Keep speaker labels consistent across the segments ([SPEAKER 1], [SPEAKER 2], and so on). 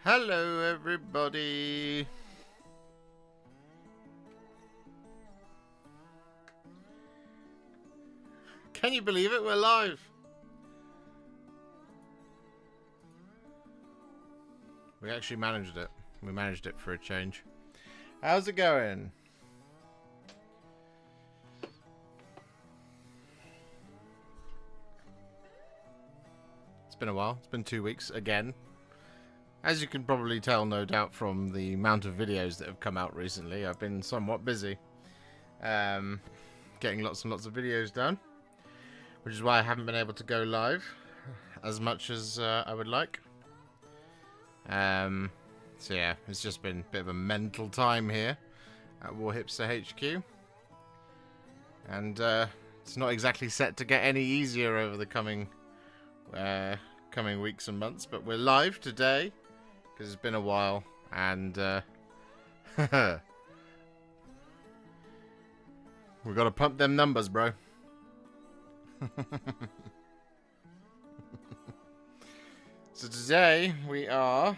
[SPEAKER 1] Hello, everybody. Can you believe it? We're live. We actually managed it. We managed it for a change. How's it going? It's been a while. It's been 2 weeks again. As you can probably tell, no doubt, from the amount of videos that have come out recently, I've been somewhat busy. Getting lots and lots of videos done. Which is why I haven't been able to go live as much as I would like. So yeah, it's just been a bit of a mental time here at Warhipster HQ. And it's not exactly set to get any easier over the coming weeks and months, but we're live today because it's been a while, and we've got to pump them numbers, bro. So today we are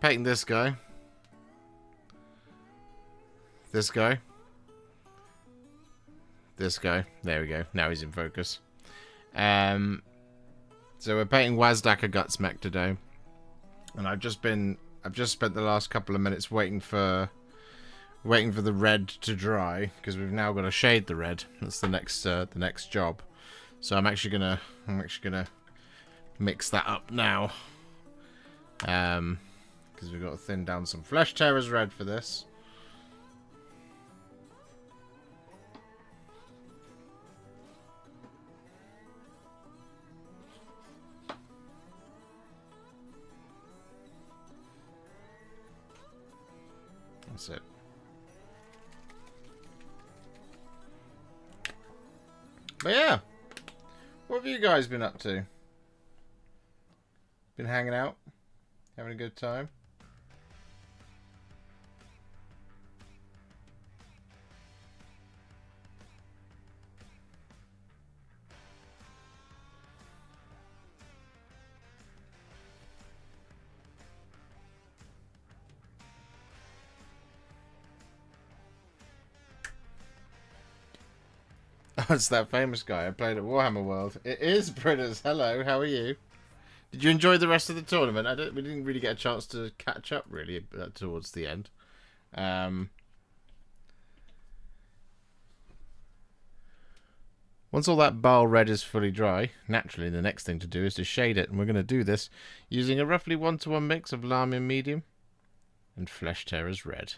[SPEAKER 1] painting this guy, this guy, this guy. There we go. Now he's in focus. So we're painting Wazdakka Gutsmek today, and I've just spent the last couple of minutes waiting for the red to dry, because we've now got to shade the red. That's the next job. So I'm actually gonna mix that up now, because we've got to thin down some Flesh Tearers red for this. That's it. But yeah, what have you guys been up to? Been hanging out? Having a good time? Oh, it's that famous guy I played at Warhammer World. It is Britters. Hello, how are you? Did you enjoy the rest of the tournament? We didn't really get a chance to catch up really towards the end. Once all that Baal red is fully dry, naturally the next thing to do is to shade it, and we're going to do this using a roughly 1-to-1 mix of Lahmian medium and Flesh Tearers red.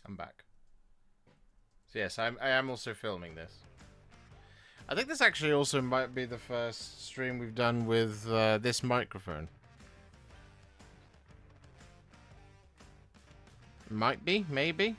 [SPEAKER 1] I'm back. So yes, I am also filming this. I think this actually also might be the first stream we've done with this microphone. Might be, maybe.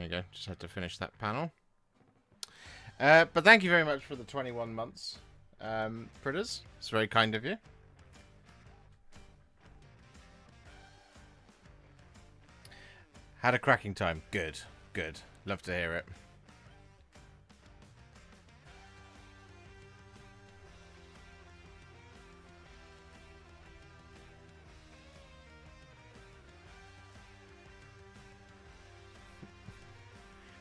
[SPEAKER 1] There you go. Just had to finish that panel. But thank you very much for the 21 months, Pritters. It's very kind of you. Had a cracking time. Good. Good. Love to hear it.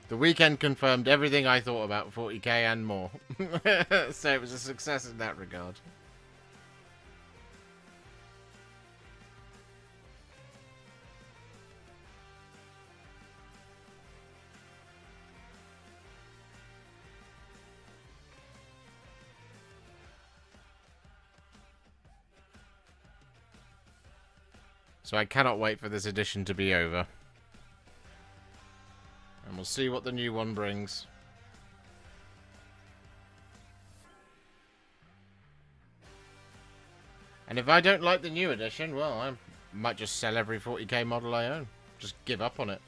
[SPEAKER 1] The weekend confirmed everything I thought about 40k and more. So it was a success in that regard. So I cannot wait for this edition to be over. And we'll see what the new one brings. And if I don't like the new edition, well, I might just sell every 40k model I own. Just give up on it.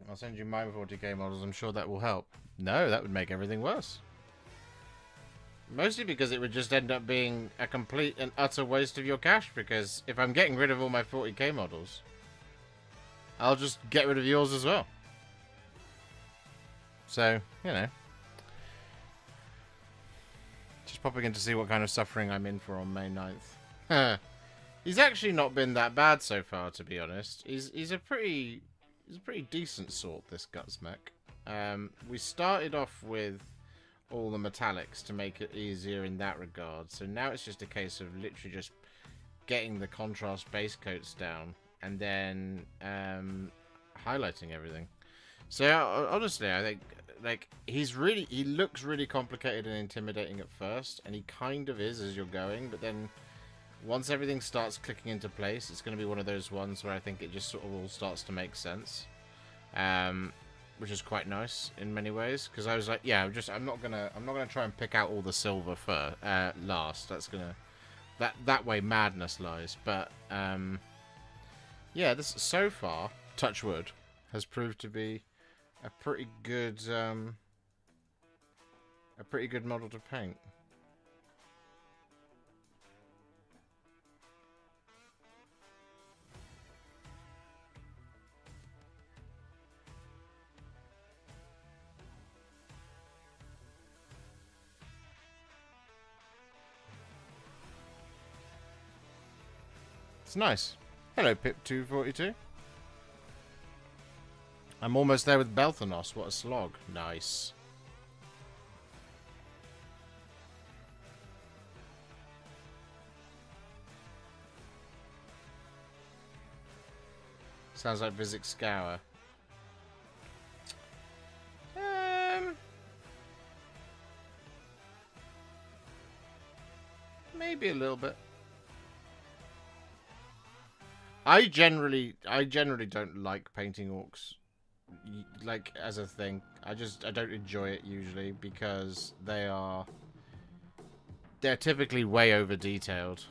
[SPEAKER 1] I'll send you my 40k models. I'm sure that will help. No, that would make everything worse. Mostly because it would just end up being a complete and utter waste of your cash. Because if I'm getting rid of all my 40k models, I'll just get rid of yours as well. So, you know. Just popping in to see what kind of suffering I'm in for on May 9th. He's actually not been that bad so far, to be honest. He's a pretty decent sort, this Gutsmeck. We started off with all the metallics to make it easier in that regard. So now it's just a case of literally just getting the contrast base coats down and then highlighting everything. So honestly, I think like he looks really complicated and intimidating at first, and he kind of is as you're going, but then once everything starts clicking into place, it's going to be one of those ones where I think it just sort of all starts to make sense, which is quite nice in many ways. Because I was like, yeah, I'm not gonna try and pick out all the silver last. That's gonna that way madness lies. But yeah, this so far, touch wood, has proved to be a pretty good model to paint. It's nice. Hello, Pip242. I'm almost there with Belthanos. What a slog. Nice. Sounds like Vizic Scour. Maybe a little bit. I generally don't like painting orcs, like, as a thing. I don't enjoy it usually because they're typically way over detailed.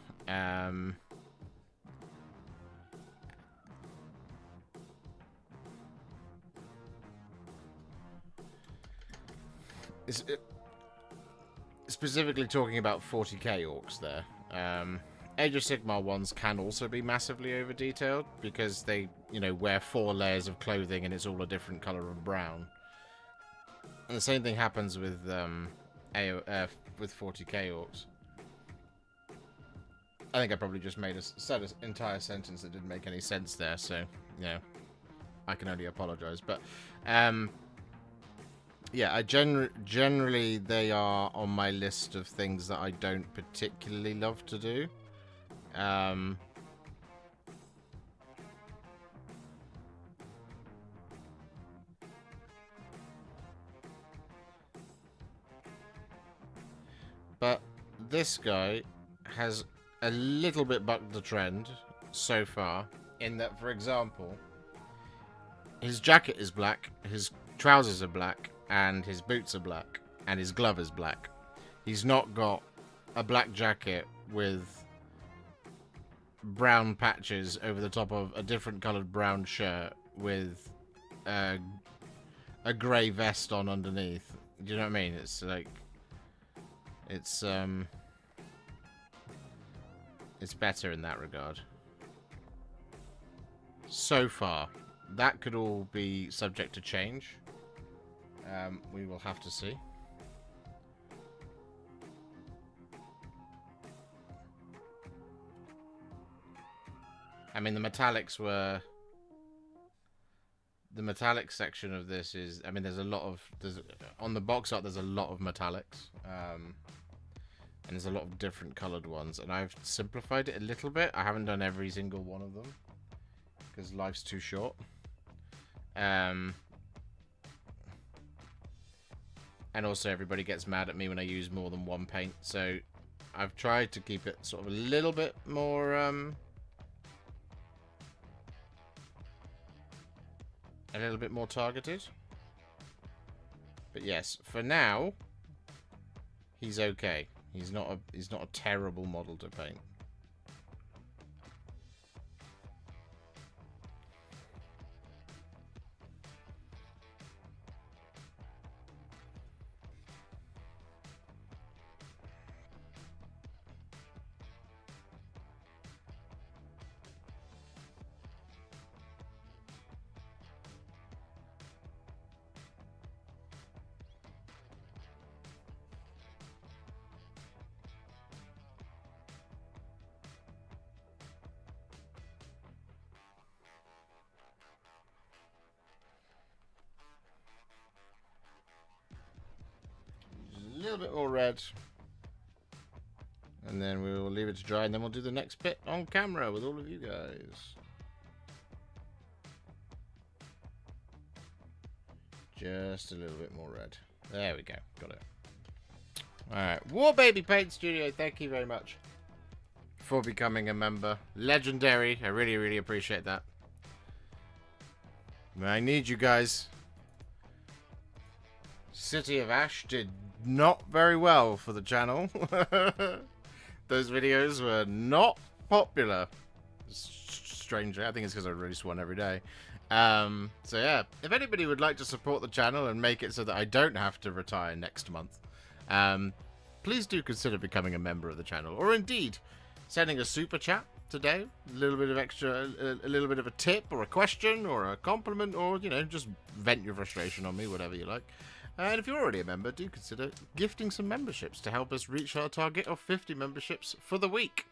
[SPEAKER 1] Specifically talking about 40k orcs there. Age of Sigmar ones can also be massively over detailed because they, you know, wear 4 layers of clothing and it's all a different color of brown. And the same thing happens with with 40k orcs. I think I probably just said an entire sentence that didn't make any sense there, so, you know, I can only apologize. But yeah, generally they are on my list of things that I don't particularly love to do. But this guy has a little bit bucked the trend so far, in that, for example, his jacket is black, his trousers are black, and his boots are black, and his glove is black. He's not got a black jacket with brown patches over the top of a different coloured brown shirt with a grey vest on underneath. Do you know what I mean? It's like... It's better in that regard. So far. That could all be subject to change. We will have to see. I mean, the metallics were... The metallic section of this is... I mean, there's a lot of... on the box art, there's a lot of metallics. And there's a lot of different coloured ones. And I've simplified it a little bit. I haven't done every single one of them, because life's too short. And also everybody gets mad at me when I use more than one paint. So I've tried to keep it sort of a little bit more... a little bit more targeted. But yes, for now, he's okay. He's not a terrible model to paint. A little bit more red, and then we will leave it to dry, and then we'll do the next bit on camera with all of you guys. Just a little bit more red. There we go, got it. Alright, War Baby Paint Studio, thank you very much for becoming a member. Legendary, I really, really appreciate that. I need you guys. City of Ash did not very well for the channel. Those videos were not popular. Strangely, I think it's because I release one every day. So yeah, if anybody would like to support the channel and make it so that I don't have to retire next month, please do consider becoming a member of the channel, or indeed sending a super chat today. A little bit of extra, a little bit of a tip, or a question, or a compliment, or, you know, just vent your frustration on me, whatever you like. And if you're already a member, do consider gifting some memberships to help us reach our target of 50 memberships for the week.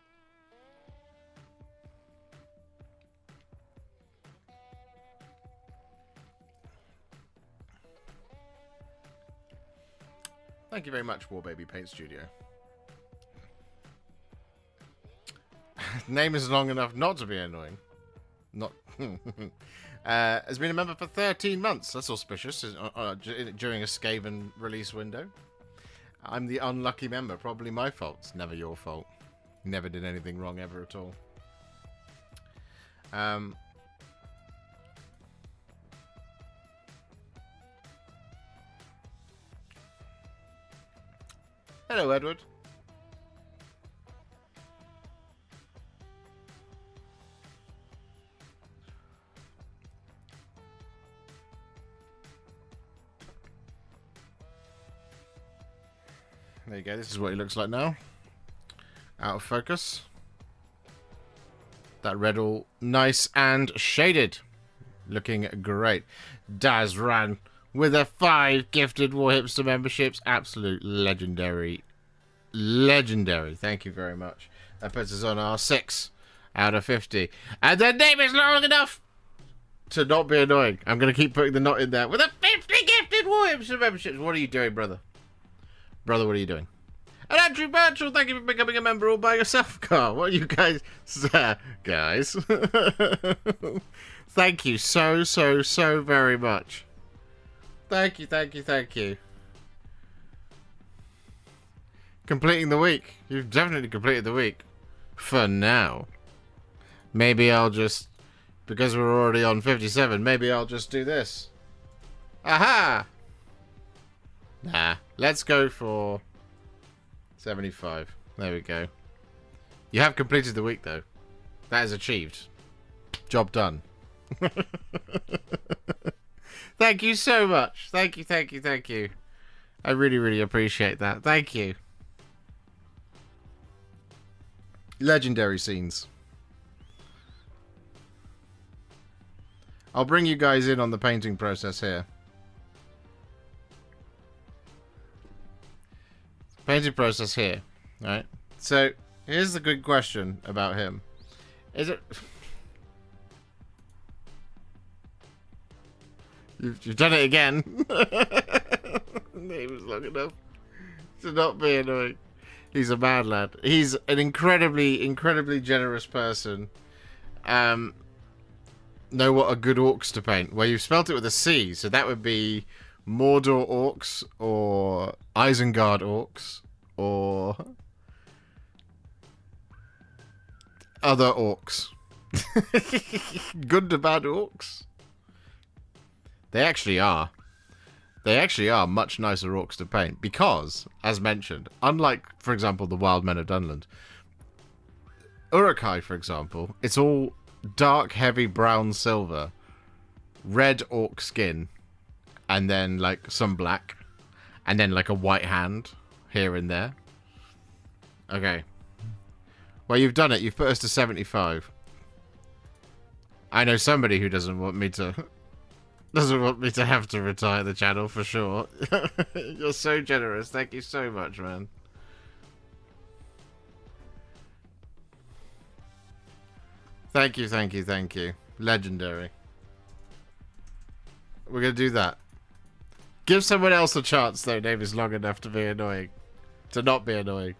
[SPEAKER 1] Thank you very much, War Baby Paint Studio. Name is long enough not to be annoying. Not... has been a member for 13 months. That's auspicious. During a Skaven release window. I'm the unlucky member. Probably my fault. It's never your fault. Never did anything wrong ever at all. Hello, Edward. There you go, this is what he looks like now. Out of focus. That red all nice and shaded. Looking great. Dazran with a 5 gifted Warhipster memberships. Absolute legendary. Legendary. Thank you very much. That puts us on our 6 out of 50. And the name is long enough to not be annoying. I'm going to keep putting the knot in there. With a 50 gifted Warhipster memberships. What are you doing, brother? Brother, what are you doing? And Andrew Birchall, thank you for becoming a member all by yourself, Carl. What are you guys... guys. Thank you so very much. Thank you. Completing the week. You've definitely completed the week. For now. Maybe I'll just... Because we're already on 57, maybe I'll just do this. Aha! Nah. Let's go for 75. There we go. You have completed the week, though. That is achieved. Job done. Thank you so much. Thank you, thank you, thank you. I really, really appreciate that. Thank you. Legendary scenes. I'll bring you guys in on the painting process here. Painting process here. Alright. So, here's the good question about him. Is it... You've done it again. Name was long enough to not be annoying. He's a mad lad. He's an incredibly, incredibly generous person. Know what a good orcs to paint? Well, you've spelt it with a C, so that would be Mordor orcs, or Isengard orcs, or other orcs. Good to bad orcs. They actually are. They actually are much nicer orcs to paint because, as mentioned, unlike, for example, the Wild Men of Dunland, Uruk-hai, for example, it's all dark, heavy brown silver, red orc skin, and then, like, some black, and then, like, a white hand here and there. Okay. Well, you've done it. You've put us to 75. I know somebody who doesn't want me to... Doesn't want me to have to retire the channel, for sure. You're so generous. Thank you so much, man. Thank you, thank you, thank you. Legendary. We're going to do that. Give someone else a chance, though. Name is long enough to be annoying. To not be annoying.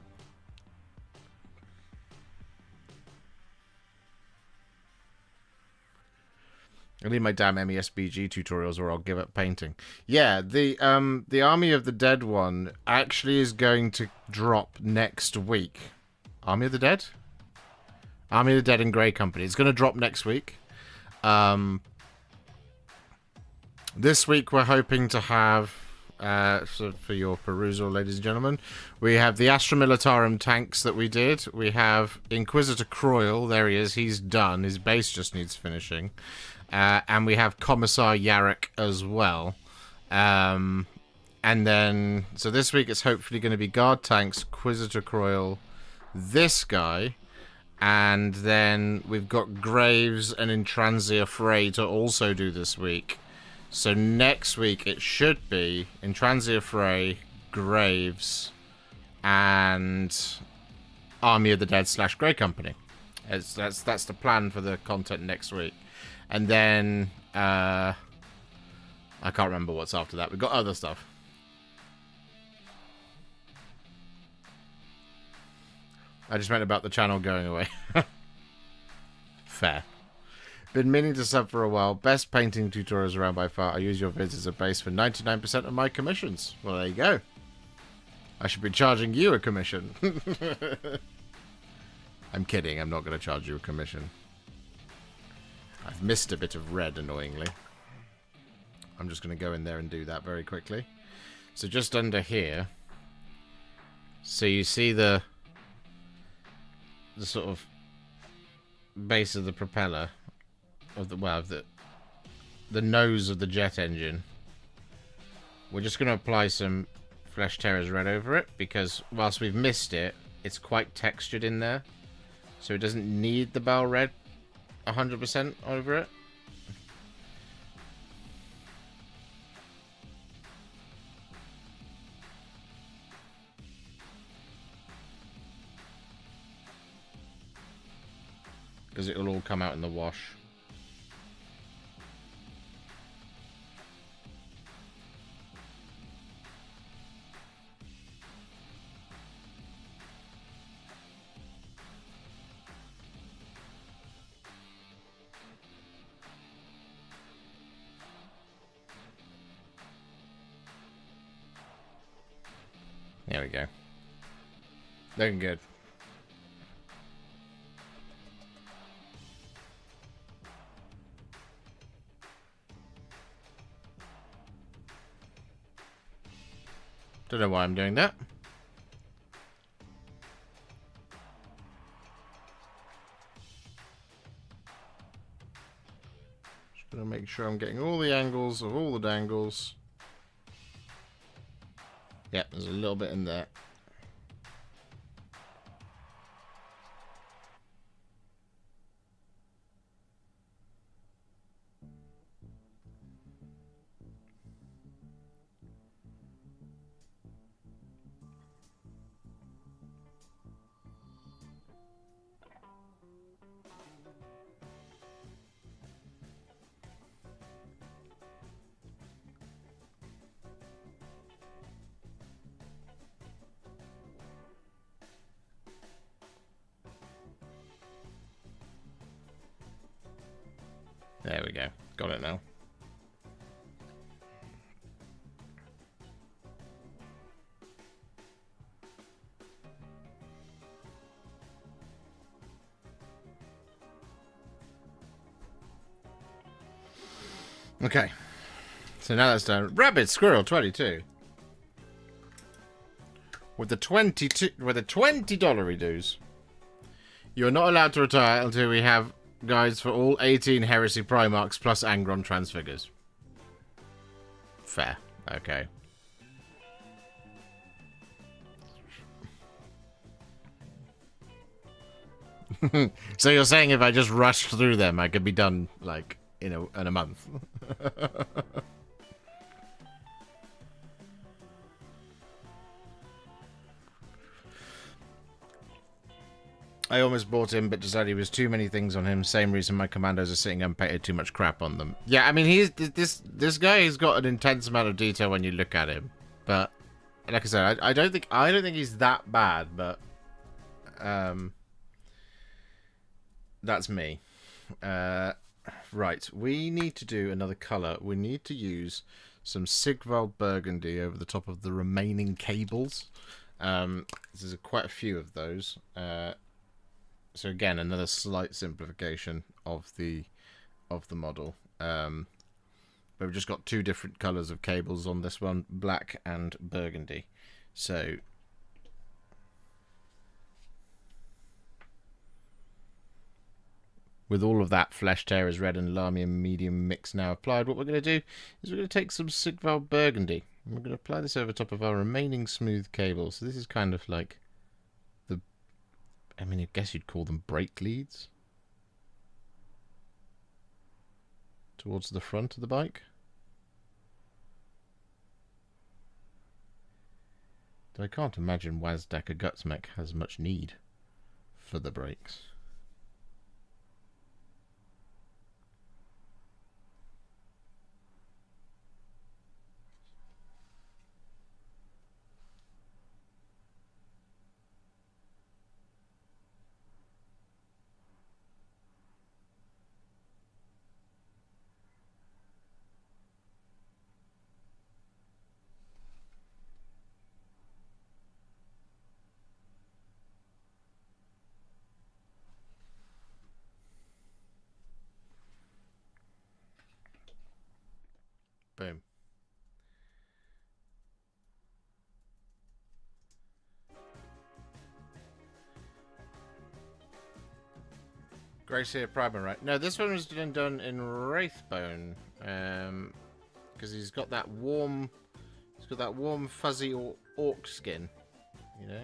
[SPEAKER 1] I need my damn MESBG tutorials or I'll give up painting. Yeah, the Army of the Dead one actually is going to drop next week. Army of the Dead? Army of the Dead and Grey Company. It's going to drop next week. This week we're hoping to have, so for your perusal, ladies and gentlemen, we have the Astra Militarum tanks that we did. We have Inquisitor Croyle. There he is. He's done. His base just needs finishing. And we have Commissar Yarrick as well. And then, so this week it's hopefully going to be Guard Tanks, Inquisitor Croyle, this guy, and then we've got Graves and Intransia Frey to also do this week. So next week it should be Intransia Frey, Graves, and Army of the Dead / Grey Company. That's the plan for the content next week. And then, I can't remember what's after that. We've got other stuff. I just meant about the channel going away. Fair. Been meaning to sub for a while. Best painting tutorials around by far. I use your vids as a base for 99% of my commissions. Well, there you go. I should be charging you a commission. I'm kidding. I'm not going to charge you a commission. I've missed a bit of red, annoyingly. I'm just going to go in there and do that very quickly. So just under here, so you see the sort of base of the propeller of the, well, the nose of the jet engine. We're just going to apply some Flesh Terrors red over it because whilst we've missed it, it's quite textured in there, so it doesn't need the bell red 100% over it. Because it will all come out in the wash. There we go. Looking good. Don't know why I'm doing that. Just gonna make sure I'm getting all the angles of all the dangles. Yep, there's a little bit in there. There we go. Got it now. Okay. So now that's done. Rabbit Squirrel 22. With the $20 redos. You're not allowed to retire until we have guides for all 18 Heresy Primarchs plus Angron Transfigures. Fair. Okay. So you're saying if I just rushed through them, I could be done, like, in a month? I almost bought him, but decided he was too many things on him. Same reason my commandos are sitting unpainted, too much crap on them. Yeah, I mean, this guy has got an intense amount of detail when you look at him. But like I said, I don't think he's that bad. But that's me. Right, we need to do another color. We need to use some Sigvald Burgundy over the top of the remaining cables. There's quite a few of those. So again, another slight simplification of the model. But we've just got two different colours of cables on this one, black and burgundy. So with all of that Flesh Tearers Red and Lamium Medium mix now applied, what we're going to do is we're going to take some Sigvald Burgundy and we're going to apply this over top of our remaining smooth cables. So this is kind of like I mean, I guess you'd call them brake leads towards the front of the bike. Though I can't imagine Wazdakka Gutsmek has much need for the brakes. Boom. Gracia Primer, right? No, this one was done in Wraithbone, because he's got that warm, fuzzy orc skin, you know.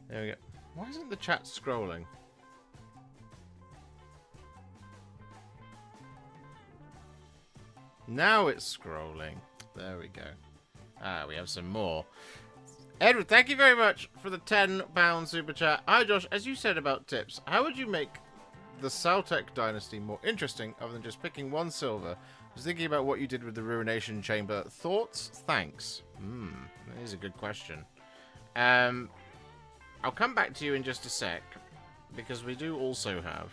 [SPEAKER 1] There we go. Why isn't the chat scrolling? Now it's scrolling. There we go. Ah, we have some more. Edward, thank you very much for the £10 super chat. Hi, Josh. As you said about tips, how would you make the Celtic dynasty more interesting other than just picking one silver? I was thinking about what you did with the Ruination Chamber. Thoughts? Thanks. That is a good question. I'll come back to you in just a sec, because we do also have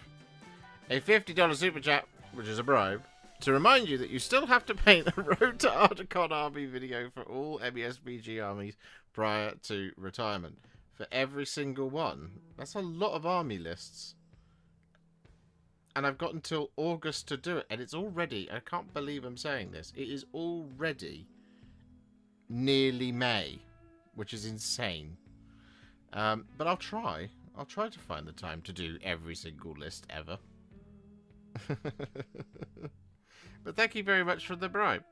[SPEAKER 1] a $50 super chat, which is a bribe, to remind you that you still have to paint a Road to Articon army video for all MESBG armies prior to retirement. For every single one. That's a lot of army lists. And I've got until August to do it. And it's already, I can't believe I'm saying this, it is already nearly May, which is insane. But I'll try. I'll try to find the time to do every single list ever. But thank you very much for the bribe.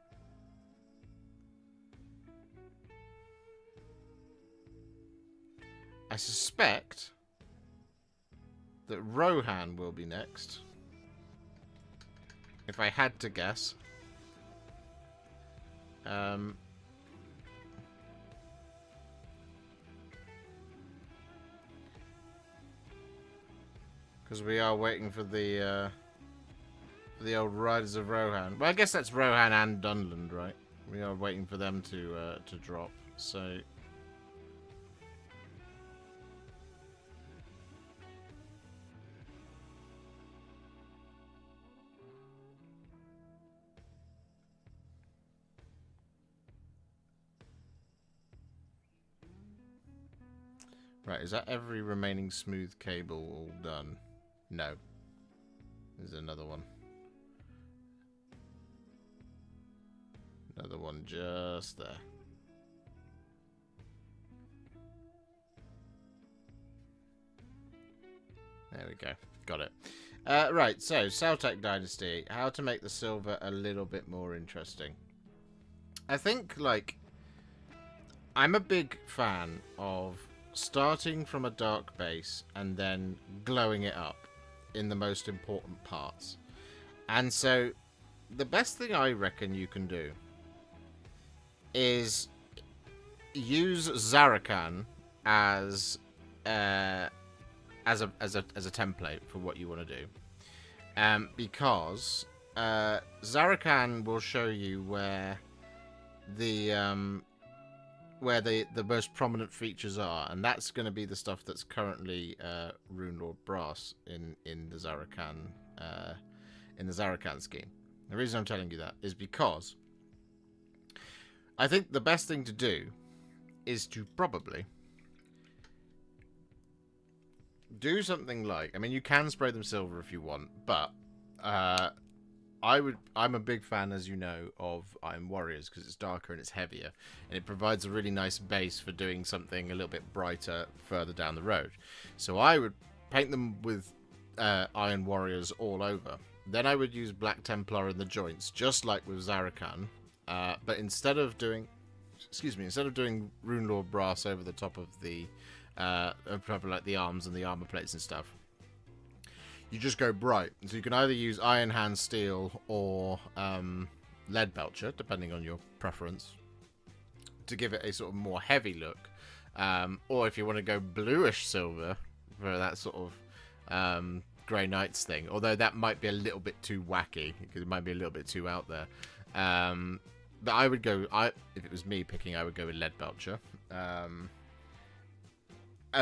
[SPEAKER 1] I suspect that Rohan will be next. If I had to guess. Because we are waiting for the old Riders of Rohan. Well, I guess that's Rohan and Dunland, right? We are waiting for them to drop. So. Right, is that every remaining smooth cable all done? No. There's another one. Another one just there. There we go. Got it. Right, so, Celtic Dynasty. How to make the silver a little bit more interesting. I think, like, I'm a big fan of starting from a dark base and then glowing it up in the most important parts. And so the best thing I reckon you can do is use Zarakan as a template for what you want to do, because Zarakan will show you where the most prominent features are, and that's going to be the stuff that's currently Rune Lord Brass in the Zarakan scheme. The reason I'm telling you that is because I think the best thing to do is to probably do something like, I mean, you can spray them silver if you want, but I'm a big fan, as you know, of Iron Warriors because it's darker and it's heavier, and it provides a really nice base for doing something a little bit brighter further down the road. So I would paint them with Iron Warriors all over. Then I would use Black Templar in the joints, just like with Zarakan, but instead of doing Rune Lord Brass over the top of the probably like the arms and the armor plates and stuff, you just go bright. So you can either use Iron Hand Steel or Lead Belcher, depending on your preference, to give it a sort of more heavy look. Or if you want to go bluish silver for that sort of Grey Knights thing, although that might be a little bit too wacky, because it might be a little bit too out there. But I would go, if it was me picking, I would go with Lead Belcher.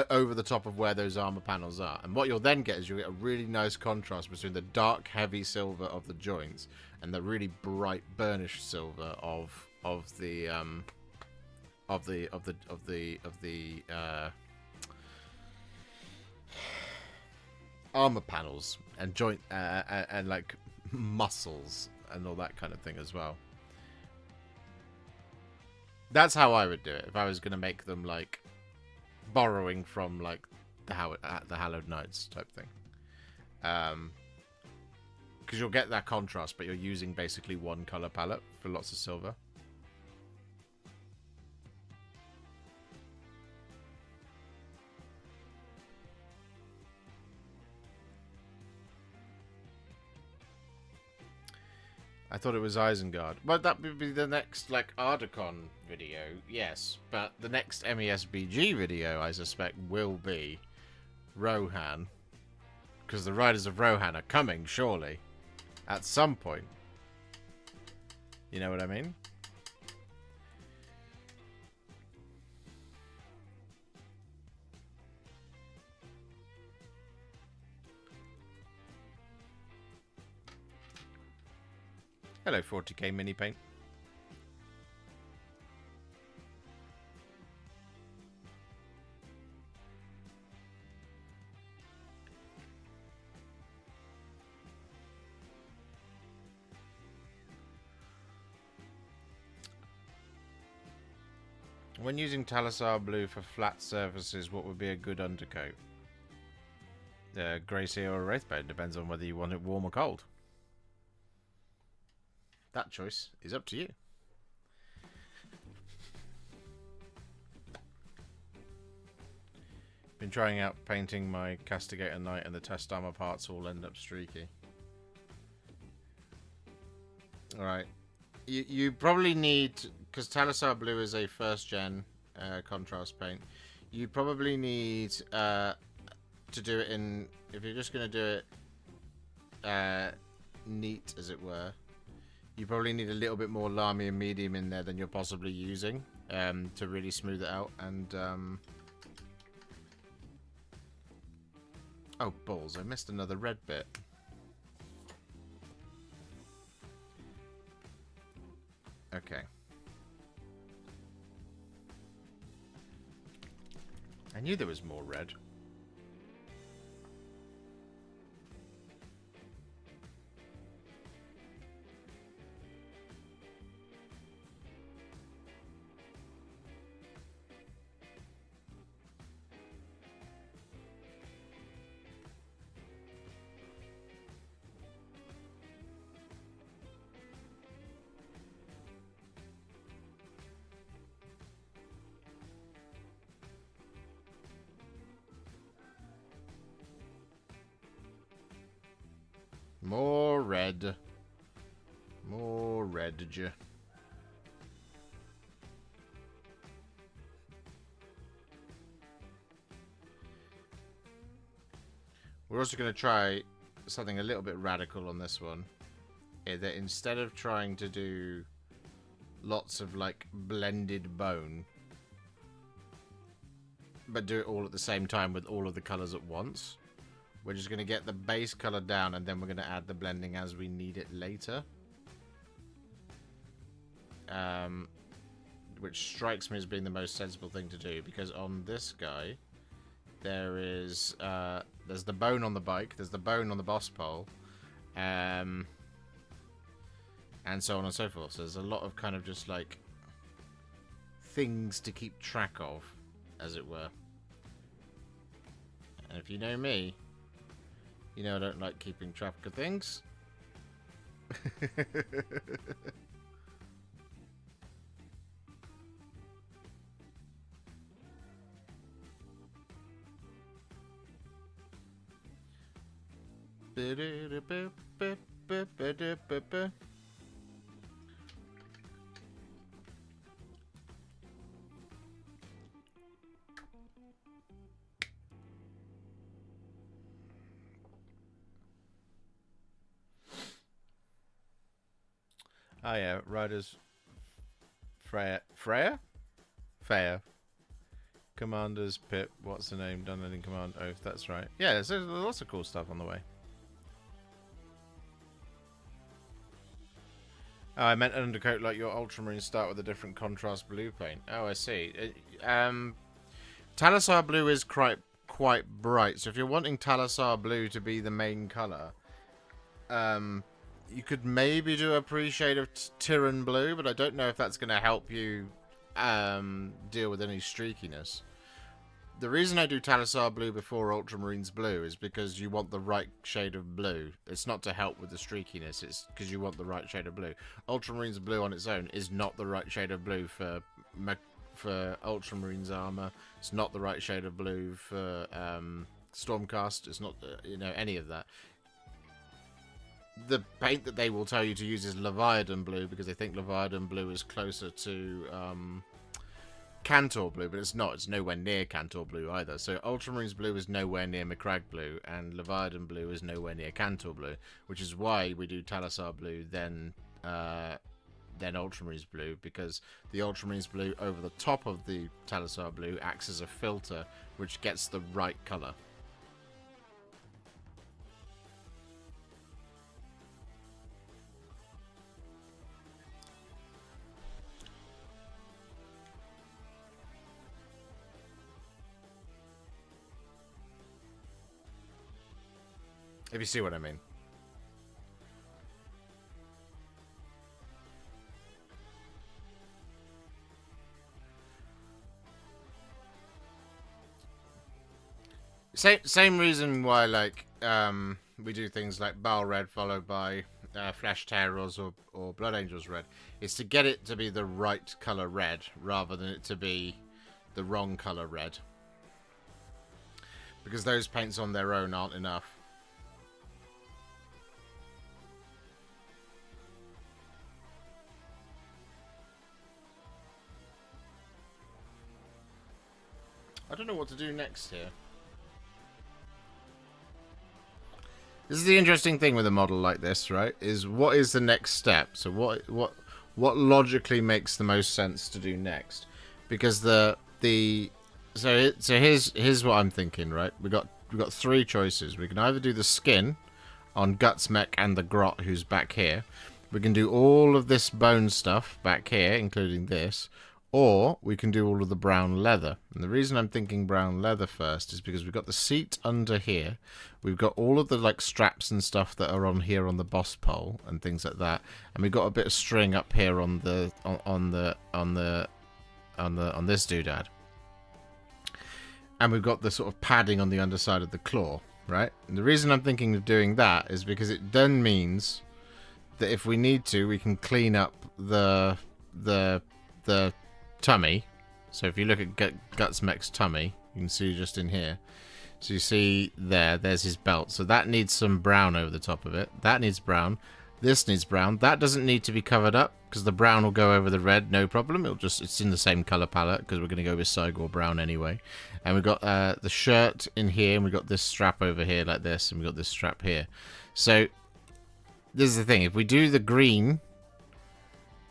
[SPEAKER 1] Over the top of where those armor panels are, and what you'll then get is you'll get a really nice contrast between the dark heavy silver of the joints and the really bright burnished silver of the armor panels and joint and like muscles and all that kind of thing as well. That's how I would do it if I was going to make them like borrowing from like the Hallowed Knights type thing, because you'll get that contrast, but you're using basically one color palette for lots of silver. I thought it was Isengard. Well, that would be the next, like, Ardacon video, yes. But the next MESBG video, I suspect, will be Rohan Because the Riders of Rohan are coming, surely. At some point. You know what I mean? Hello, 40k mini paint. When using Talisar Blue for flat surfaces, what would be a good undercoat? Grey Sea or Wraithbone, depends on whether you want it warm or cold. That choice is up to you. Been trying out painting my Castigator Knight and the test armor parts all end up streaky. Alright. You probably need, because Talisar Blue is a first gen contrast paint, you probably need to do it in, if you're just going to do it neat as it were, you probably need a little bit more Lamy and medium in there than you're possibly using to really smooth it out. And oh balls, I missed another red bit. Okay. I knew there was more red. More red. More red. We're also going to try something a little bit radical on this one. That instead of trying to do lots of like blended bone, but do it all at the same time with all of the colours at once. We're just going to get the base colour down and then we're going to add the blending as we need it later. Which strikes me as being the most sensible thing to do, because on this guy there is there's the bone on the bike, there's the bone on the boss pole, and so on and so forth. So there's a lot of kind of just like things to keep track of, as it were. And if you know me, you know I don't like keeping track of things. Oh yeah, Riders Freya? Commanders Pip, what's the name? Done it in Command Oath, that's right. Yeah, there's lots of cool stuff on the way. Oh, I meant an undercoat like your Ultramarine start with a different contrast blue paint. Oh, I see. Talisar Blue is quite bright, so if you're wanting Talisar Blue to be the main colour, you could maybe do a pre-shade of Tyran Blue, but I don't know if that's going to help you deal with any streakiness. The reason I do Talisar Blue before Ultramarines Blue is because you want the right shade of blue. It's not to help with the streakiness, it's because you want the right shade of blue. Ultramarines Blue on its own is not the right shade of blue for Ultramarines armor. It's not the right shade of blue for Stormcast. It's not, any of that. The paint that they will tell you to use is Leviathan Blue, because they think Leviathan Blue is closer to Cantor blue, but it's not. It's nowhere near Cantor blue either. So Ultramarines blue is nowhere near Macragge blue, and Leviathan blue is nowhere near Cantor blue, which is why we do Talassar blue, then Ultramarines blue, because the Ultramarines blue over the top of the Talassar blue acts as a filter, which gets the right color. If you see what I mean. Same reason why, like, we do things like Baal Red followed by Flesh Terrors or Blood Angels Red. It's to get it to be the right color red rather than it to be the wrong color red. Because those paints on their own aren't enough. I don't know what to do next here. This is the interesting thing with a model like this, right? Is what is the next step? So what logically makes the most sense to do next? Because so here's what I'm thinking, right? We got three choices. We can either do the skin on Gutsmeck and the Grot, who's back here. We can do all of this bone stuff back here, including this. Or we can do all of the brown leather. And the reason I'm thinking brown leather first is because we've got the seat under here. We've got all of the like straps and stuff that are on here on the boss pole and things like that. And we've got a bit of string up here on this doodad. And we've got the sort of padding on the underside of the claw, right? And the reason I'm thinking of doing that is because it then means that if we need to, we can clean up the tummy. So if you look at Gutsmeck's tummy, you can see just in here. So you see there's his belt. So that needs some brown over the top of it. That needs brown. This needs brown. That doesn't need to be covered up because the brown will go over the red, no problem. It's in the same color palette because we're going to go with Cygor brown anyway. And we've got the shirt in here, and we've got this strap over here like this, and we've got this strap here. So this is the thing. If we do the green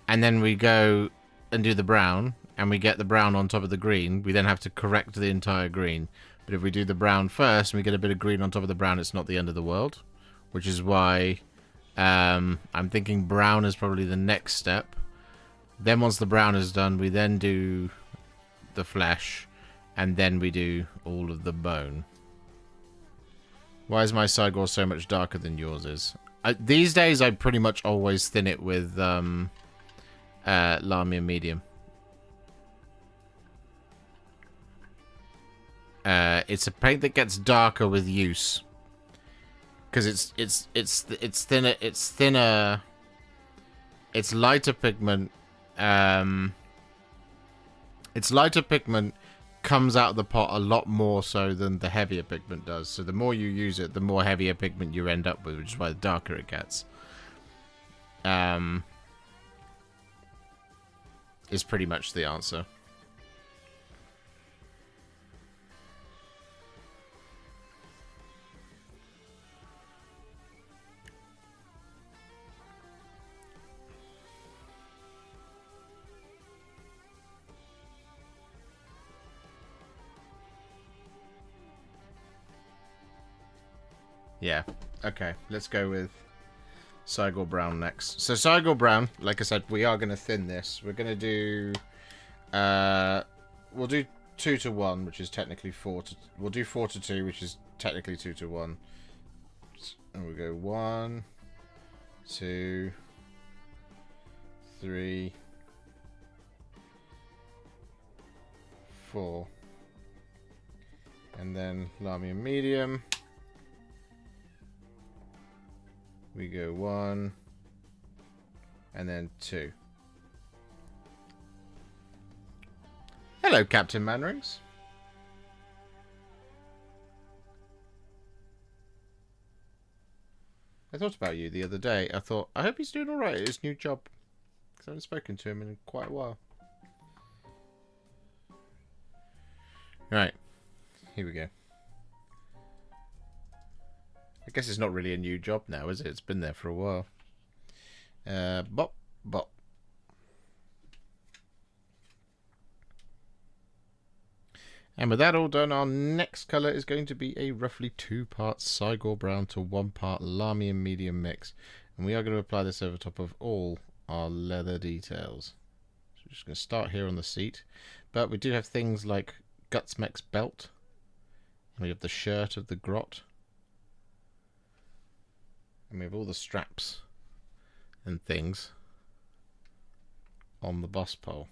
[SPEAKER 1] and then we go and do the brown, and we get the brown on top of the green, we then have to correct the entire green. But if we do the brown first and we get a bit of green on top of the brown, it's not the end of the world. Which is why I'm thinking brown is probably the next step. Then once the brown is done, we then do the flesh, and then we do all of the bone. Why is my Cygor so much darker than yours is? These days I pretty much always thin it with Lamia medium. It's a paint that gets darker with use because it's thinner. It's lighter pigment. Its lighter pigment comes out of the pot a lot more so than the heavier pigment does. So the more you use it, the more heavier pigment you end up with, which is why the darker it gets. Is pretty much the answer. Yeah. Okay. Let's go with Cygor Brown next. So Cygor Brown, like I said, we are going to thin this. We're going to do... we'll do 2 to 1, which is technically 4 to... We'll do 4 to 2, which is technically 2 to 1. And we'll go 1, 2, 3, 4. And then Lamia medium. We go 1, and then 2. Hello, Captain Manrings. I thought about you the other day. I thought, I hope he's doing alright at his new job. Because I haven't spoken to him in quite a while. Right, here we go. I guess it's not really a new job now, is it? It's been there for a while. Bop, bop. And with that all done, our next colour is going to be a roughly 2 parts Cygor brown to 1 part Lamian medium mix. And we are going to apply this over top of all our leather details. So we're just going to start here on the seat. But we do have things like Gutsmeck's belt. And we have the shirt of the grot. And we have all the straps and things on the boss pole.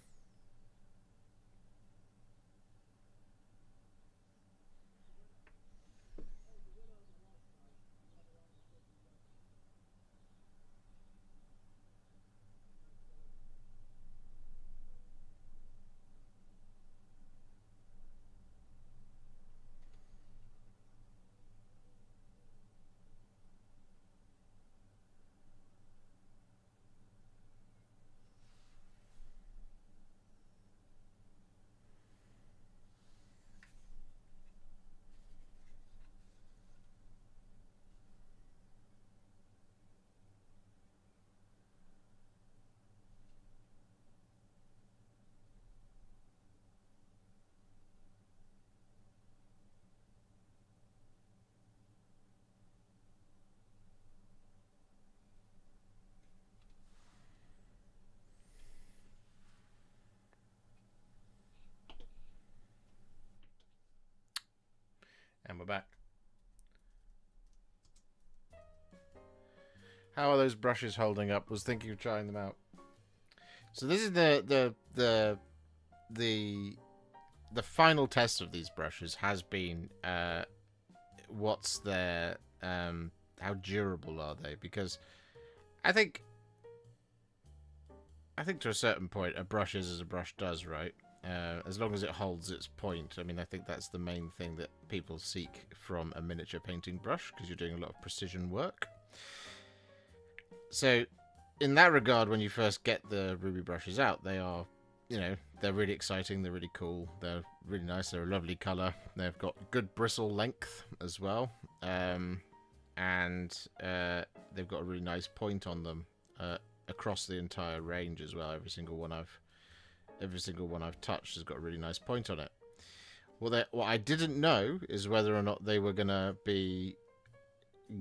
[SPEAKER 1] And we're back. How are those brushes holding up? Was thinking of trying them out. So this is the final test of these brushes has been what's their how durable are they? Because I think to a certain point a brush is as a brush does, right? As long as it holds its point. I mean, I think that's the main thing that people seek from a miniature painting brush, because you're doing a lot of precision work. So, in that regard, when you first get the ruby brushes out, they are, you know, they're really exciting, they're really cool, they're really nice, they're a lovely colour, they've got good bristle length as well, and they've got a really nice point on them across the entire range as well. Every single one I've touched has got a really nice point on it. What I didn't know is whether or not they were gonna be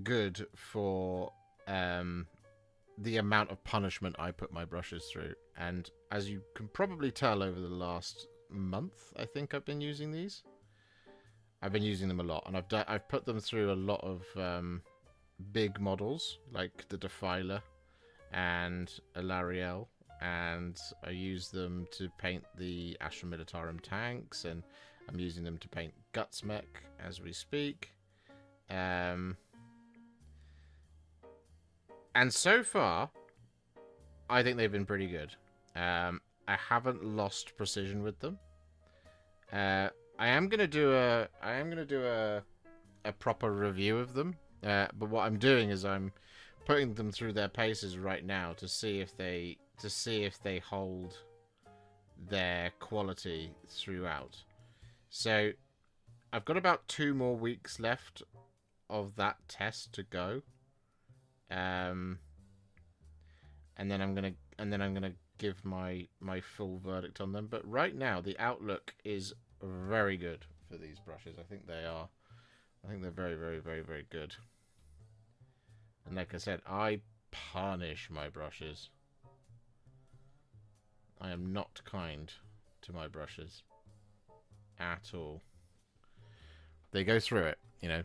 [SPEAKER 1] good for the amount of punishment I put my brushes through. And as you can probably tell, over the last month, I think I've been using these. I've been using them a lot, and I've put them through a lot of big models like the Defiler and a Lariel. And I use them to paint the Astra Militarum tanks, and I'm using them to paint Gutsmeck as we speak. And so far, I think they've been pretty good. I haven't lost precision with them. I am gonna do a proper review of them. But what I'm doing is I'm putting them through their paces right now to see if they hold their quality throughout. So I've got about 2 more weeks left of that test to go, and then I'm gonna give my full verdict on them. But right now the outlook is very good for these brushes. I think they're very, very, very, very good. And like I said, I punish my brushes. I am not kind to my brushes at all. They go through it, you know.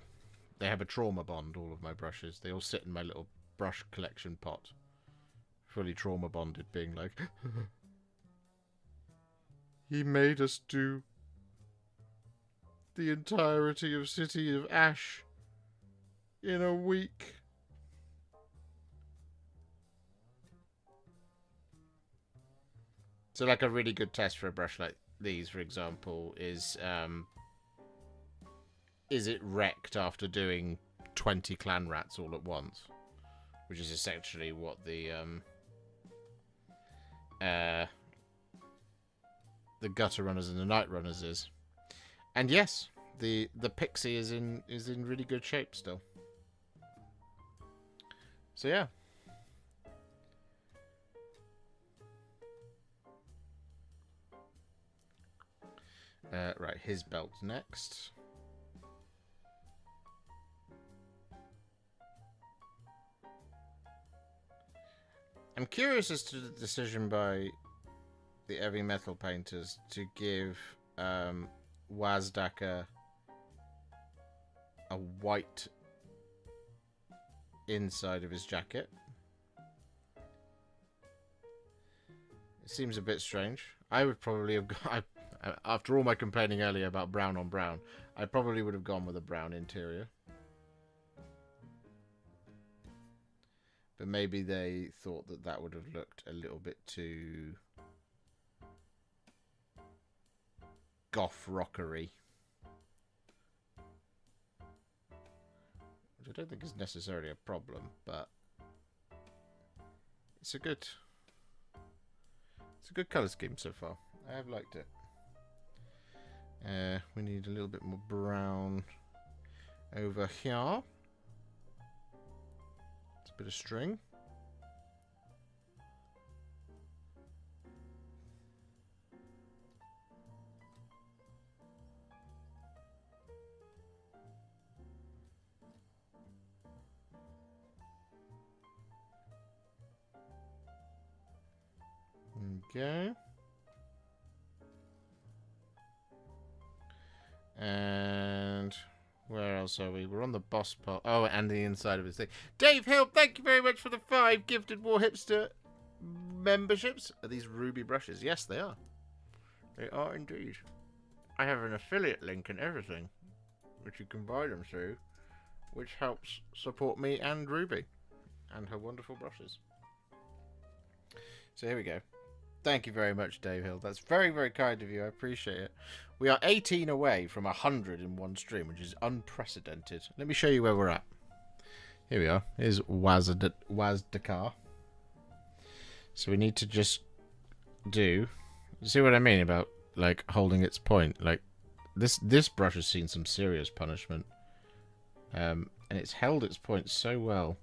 [SPEAKER 1] They have a trauma bond, all of my brushes. They all sit in my little brush collection pot, fully trauma bonded, being like, he made us do the entirety of City of Ash in a week. So like a really good test for a brush like these, for example, is it wrecked after doing 20 clan rats all at once? Which is essentially what the gutter runners and the night runners is. And yes, the Pixie is in really good shape still. So yeah. Right, his belt next. I'm curious as to the decision by the heavy metal painters to give Wazdaka a white inside of his jacket. It seems a bit strange. I would probably have gone, after all my complaining earlier about brown on brown, I probably would have gone with a brown interior. But maybe they thought that that would have looked a little bit too goth rockery. Which I don't think is necessarily a problem, but it's a good colour scheme so far. I have liked it. We need a little bit more brown over here. It's a bit of string. Okay. And where else are we? We're on the boss part. Oh, and the inside of his thing. Dave Hill, thank you very much for the 5 gifted Warhipster memberships. Are these ruby brushes? Yes, they are. They are indeed. I have an affiliate link and everything, which you can buy them through, which helps support me and Ruby and her wonderful brushes. So here we go. Thank you very much, Dave Hill. That's very, very kind of you. I appreciate it. We are 18 away from 100 in one stream, which is unprecedented. Let me show you where we're at. Here we are. Here's Wazdaka. So we need to just do... You see what I mean about, like, holding its point? Like, this brush has seen some serious punishment. And it's held its point so well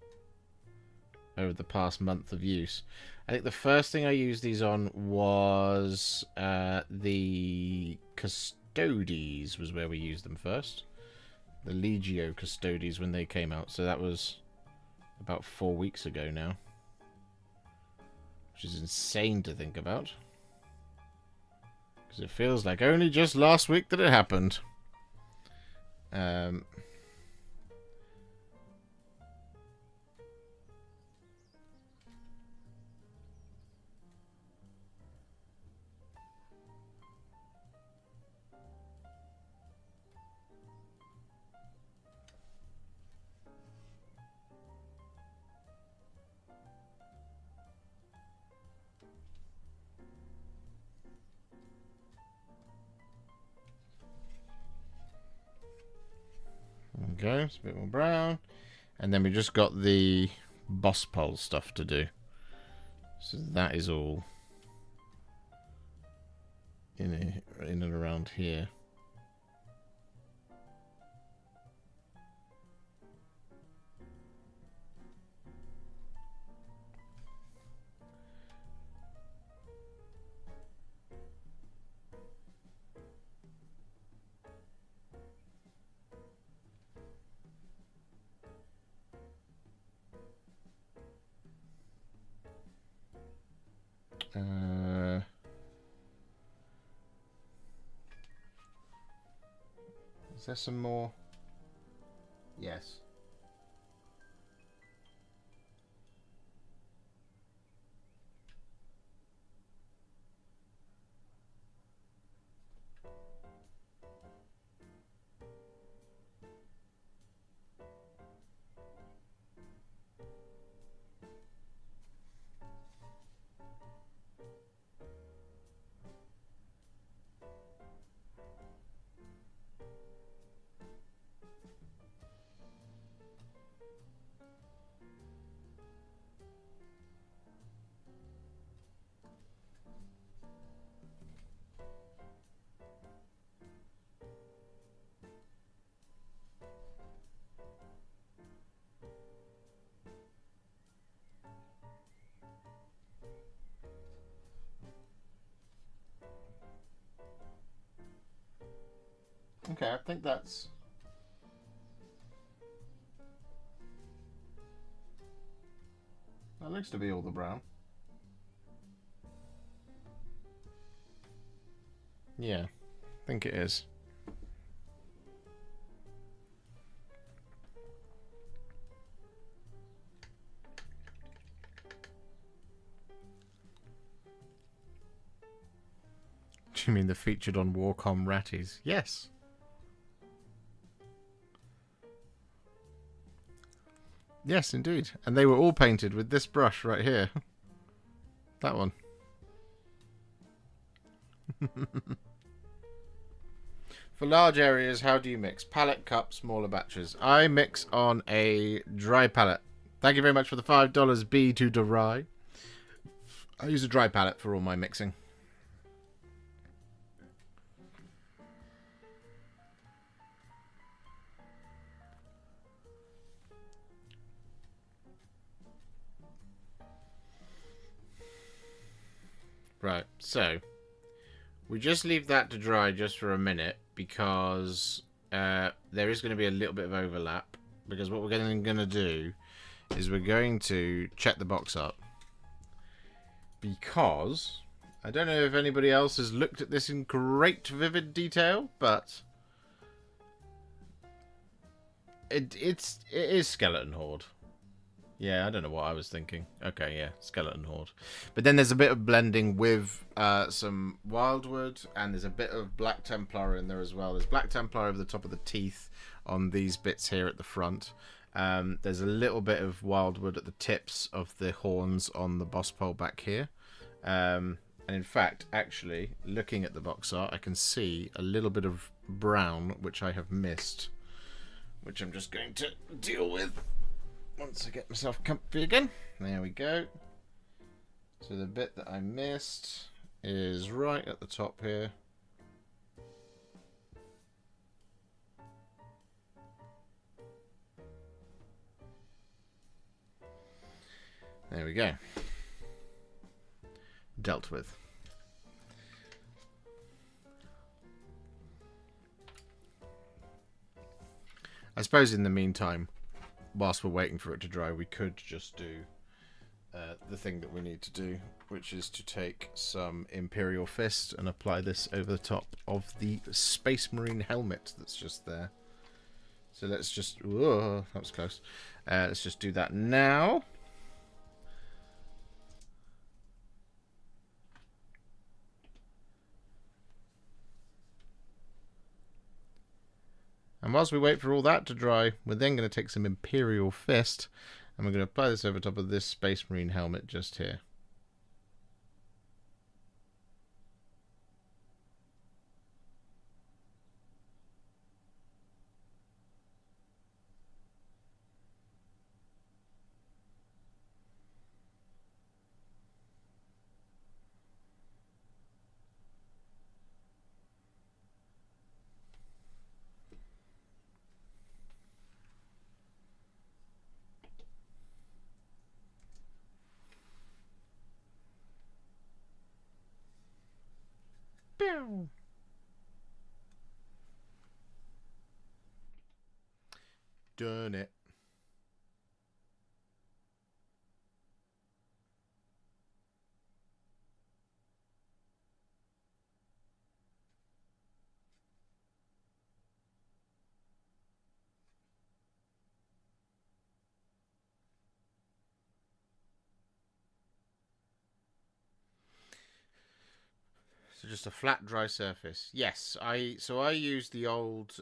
[SPEAKER 1] over the past month of use. I think the first thing I used these on was the Custodes was where we used them first. The Legio Custodes when they came out. So that was about 4 weeks ago now. Which is insane to think about. Because it feels like only just last week that it happened. Okay, it's a bit more brown. And then we just got the boss pole stuff to do. So that is all in and around here. Is there some more? Yes. Okay, I think that's... That looks to be all the brown. Yeah, I think it is. Do you mean the featured on Warcom Ratties? Yes. Yes, indeed. And they were all painted with this brush right here. That one. For large areas, how do you mix? Pallet, cup, smaller batches. I mix on a dry pallet. Thank you very much for the $5 B to dry. I use a dry pallet for all my mixing. Right, so we just leave that to dry just for a minute because there is going to be a little bit of overlap. Because what we're going to do is we're going to check the box up. Because I don't know if anybody else has looked at this in great vivid detail, but it is Skeleton Horde. Yeah, I don't know what I was thinking. Okay, yeah, Skeleton Horde. But then there's a bit of blending with some Wildwood, and there's a bit of Black Templar in there as well. There's Black Templar over the top of the teeth on these bits here at the front. There's a little bit of Wildwood at the tips of the horns on the boss pole back here. And in fact, actually, looking at the box art, I can see a little bit of brown, which I have missed, which I'm just going to deal with. Once I get myself comfy again. There we go. So the bit that I missed is right at the top here. There we go. Dealt with. I suppose in the meantime, whilst we're waiting for it to dry, we could just do the thing that we need to do, which is to take some Imperial Fist and apply this over the top of the Space Marine helmet that's just there. So let's just... Whoa, that was close. Let's just do that now. And whilst we wait for all that to dry, we're then going to take some Imperial Fist and we're going to apply this over top of this Space Marine helmet just here. Done it. So just a flat, dry surface. Yes, I use the old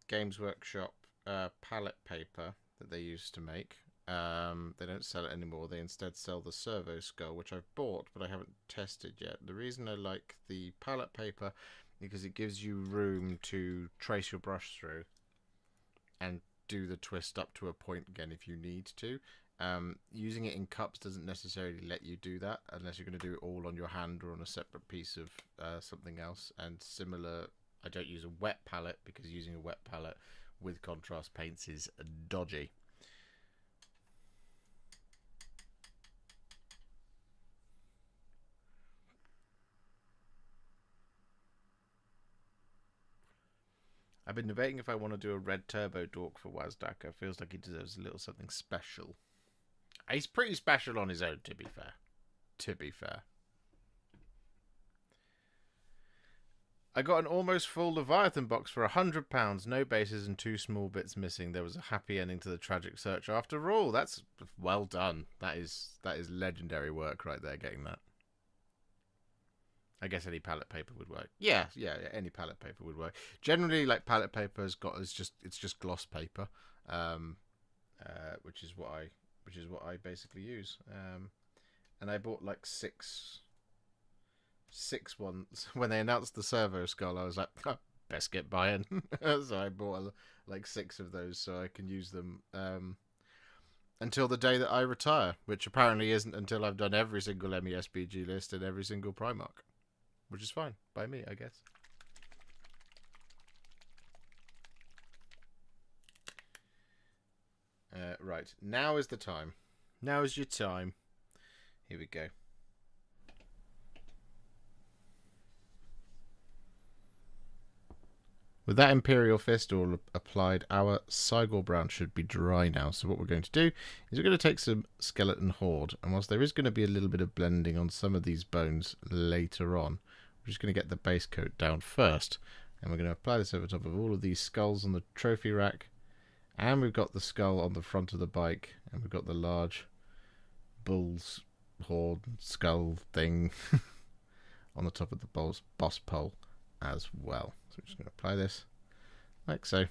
[SPEAKER 1] Games Workshop palette paper that they used to make. They don't sell it anymore. They instead sell the Servo Skull, which I've bought, but I haven't tested yet. The reason I like the palette paper is because it gives you room to trace your brush through and do the twist up to a point again if you need to. Using it in cups doesn't necessarily let you do that unless you're going to do it all on your hand or on a separate piece of something else. And similar, I don't use a wet palette because using a wet palette with contrast paints is dodgy. I've been debating if I want to do a red turbo dork for Wazdaka. Feels like he deserves a little something special. He's pretty special on his own, to be fair. To be fair. I got an almost full Leviathan box for £100. No bases and 2 small bits missing. There was a happy ending to the tragic search after all. That's well done. That is legendary work right there, getting that. I guess any palette paper would work. Yeah, any palette paper would work. Generally, like palette paper it's just gloss paper, which is what I basically use. And I bought like six ones when they announced the servo skull. I was like, oh, best get buying. So I bought like 6 of those so I can use them until the day that I retire, which apparently isn't until I've done every single MESBG list and every single Primarch. Which is fine by me, I guess. Right, now is the time. Now is your time. Here we go. With that Imperial Fist all applied, our Sigil Brown should be dry now. So what we're going to do is we're going to take some Skeleton Horde. And whilst there is going to be a little bit of blending on some of these bones later on, we're just going to get the base coat down first. And we're going to apply this over top of all of these skulls on the trophy rack. And we've got the skull on the front of the bike. And we've got the large bull's horde skull thing on the top of the boss pole as well. So we're just going to apply this like so.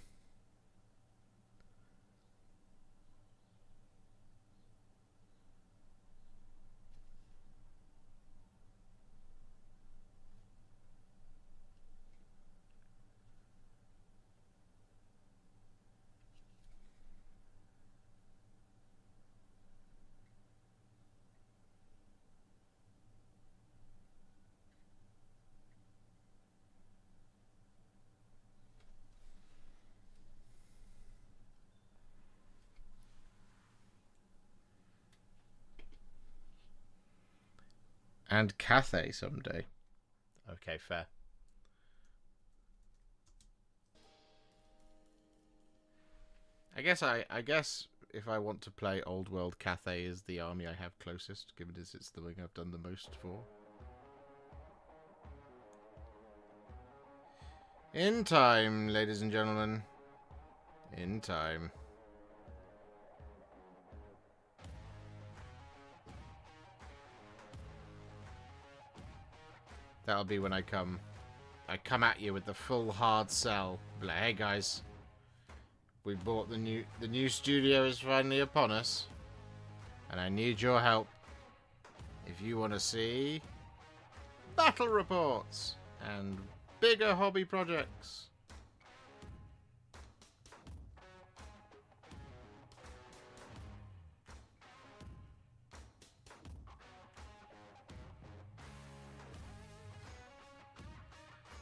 [SPEAKER 1] And Cathay someday. Okay, fair. I guess if I want to play Old World, Cathay is the army I have closest, given as it's the thing I've done the most for. In time, ladies and gentlemen. In time. That'll be when I come at you with the full hard sell. Like, hey guys, we bought the new studio is finally upon us, and I need your help if you want to see battle reports and bigger hobby projects.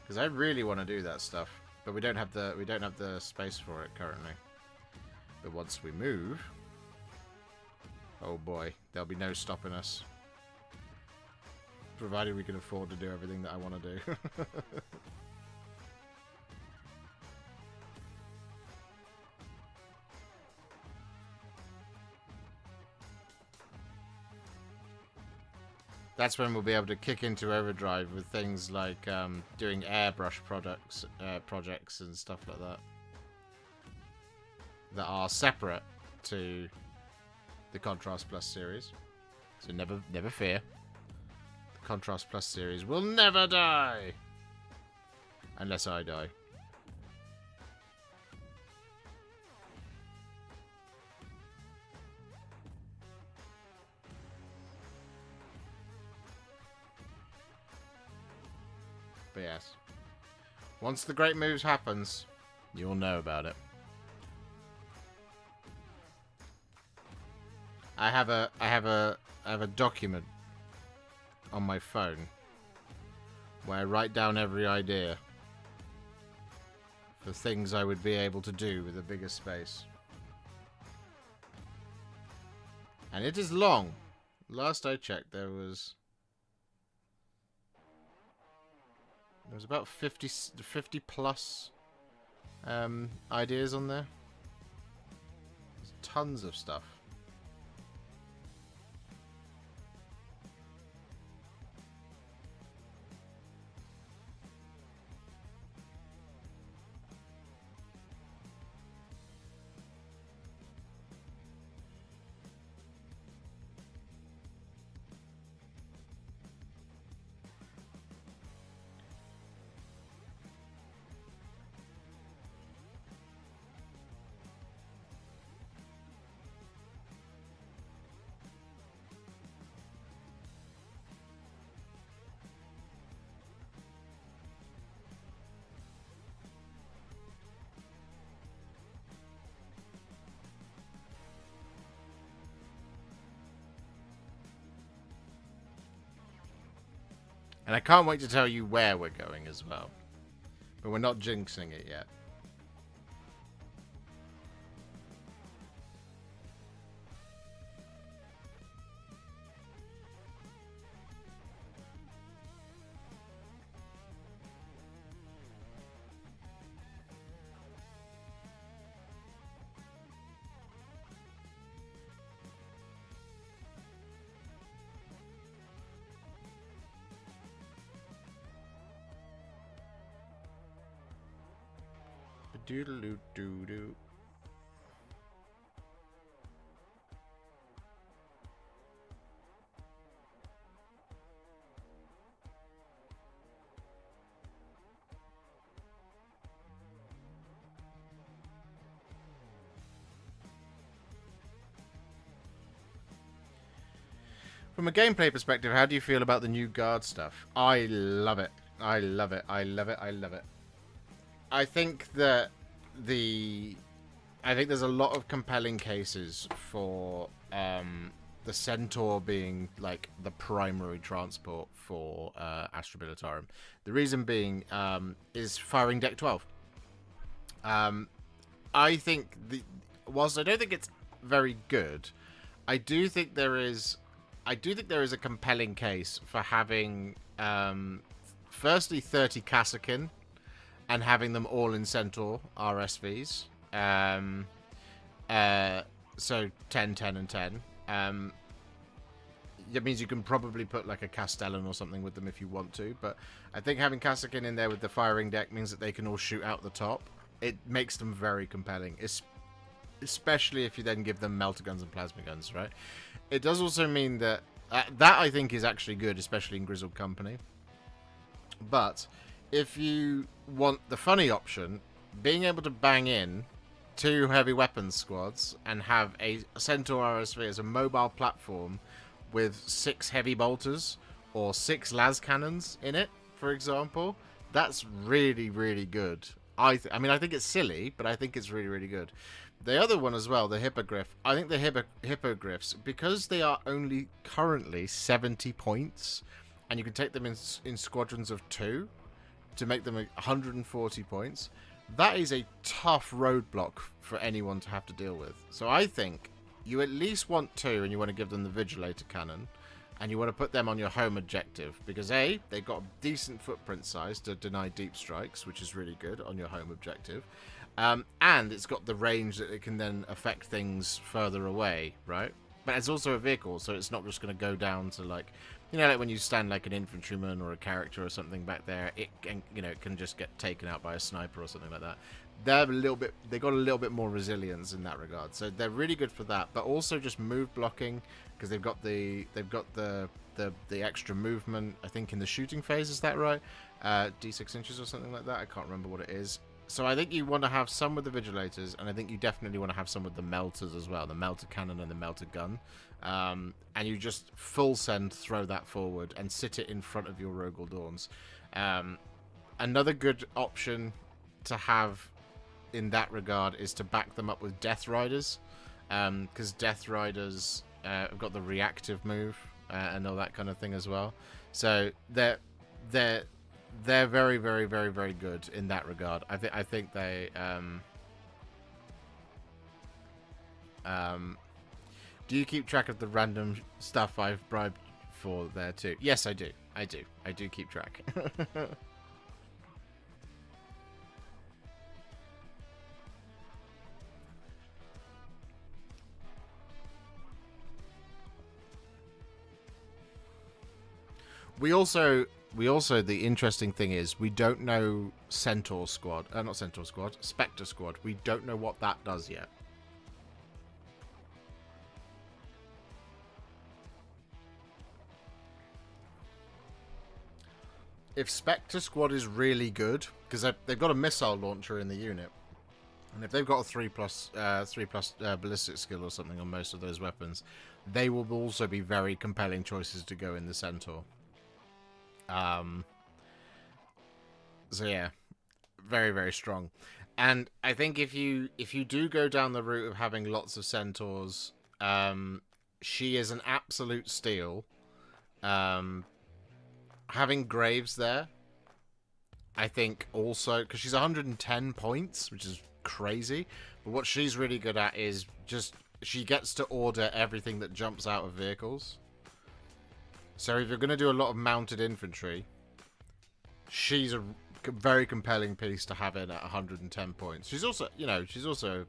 [SPEAKER 1] Because I really want to do that stuff, but we don't have the space for it currently. But once we move, oh boy, there'll be no stopping us. Provided we can afford to do everything that I want to do. That's when we'll be able to kick into overdrive with things like doing airbrush projects and stuff like that are separate to the Contrast Plus series. So never fear. The Contrast Plus series will never die, unless I die. But yes, once the great moves happens, you'll know about it. I have a document on my phone where I write down every idea for things I would be able to do with a bigger space. And it is long. Last I checked, there was about 50 plus ideas on there. There's tons of stuff. And I can't wait to tell you where we're going as well. But we're not jinxing it yet. Doodle-doo-doo-doo. From a gameplay perspective, how do you feel about the new guard stuff? I love it. I love it. I love it. I love it. I think that I think there's a lot of compelling cases for the Centaur being like the primary transport for Astra Militarum. The reason being is firing deck 12. I think whilst I don't think it's very good, I do think there is a compelling case for having firstly 30 Kassakin and having them all in Centaur RSVs. So 10, 10, and 10. That means you can probably put like a Castellan or something with them if you want to. But I think having Kassakin in there with the firing deck means that they can all shoot out the top. It makes them very compelling, especially if you then give them melter guns and plasma guns, right? It does also mean that that I think is actually good, especially in Grizzled Company. But if you want the funny option, being able to bang in 2 heavy weapons squads and have a Centaur RSV as a mobile platform with 6 heavy bolters or 6 las cannons in it, for example, that's really, really good. I mean, I think it's silly, but I think it's really, really good. The other one as well, the Hippogriff. I think the Hippogriffs, because they are only currently 70 points, and you can take them in squadrons of 2 to make them 140 points, that is a tough roadblock for anyone to have to deal with. So I think you at least want 2, and you want to give them the Vigilator Cannon, and you want to put them on your home objective, because A, they've got a decent footprint size to deny deep strikes, which is really good on your home objective, and it's got the range that it can then affect things further away, right? But it's also a vehicle, so it's not just going to go down to, like, you know, like when you stand like an infantryman or a character or something back there, it can, you know, it can just get taken out by a sniper or something like that. They got a little bit more resilience in that regard, so they're really good for that. But also just move blocking, because they've got the extra movement. I think in the shooting phase, is that right? D6 inches or something like that. I can't remember what it is. So I think you want to have some with the Vigilators, and I think you definitely want to have some with the Melters as well, the Melter Cannon and the Melter Gun. And you just full send, throw that forward, and sit it in front of your Rogel Dawns. Another good option to have in that regard is to back them up with Death Riders, because Death Riders have got the reactive move and all that kind of thing as well. So they're very, very, very, very good in that regard. I think they do you keep track of the random stuff I've bribed for there too? Yes, I do. I do keep track. We also, the interesting thing is, we don't know Centaur Squad. Not Centaur Squad, Spectre Squad. We don't know what that does yet. If Spectre Squad is really good, because they've got a missile launcher in the unit, and if they've got a 3+ ballistic skill or something on most of those weapons, they will also be very compelling choices to go in the Centaur. So yeah, very, very strong. And I think if you do go down the route of having lots of Centaurs, she is an absolute steal. Having Graves there, I think also, because she's 110 points, which is crazy, but what she's really good at is just, she gets to order everything that jumps out of vehicles. So if you're going to do a lot of mounted infantry, she's a very compelling piece to have in at 110 points. She's also, you know, she's also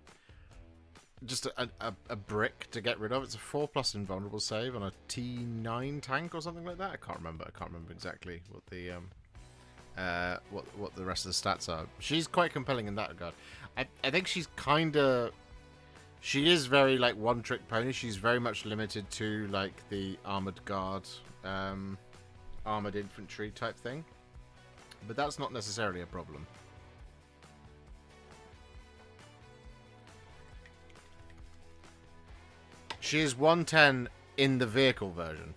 [SPEAKER 1] just a brick to get rid of. It's a 4+ invulnerable save on a T9 tank or something like that. I can't remember exactly what the what the rest of the stats are. She's quite compelling in that regard. I think she's kind of, she is very like one-trick pony. She's very much limited to like the armored guard, armored infantry type thing, but that's not necessarily a problem. She is 110 in the vehicle version.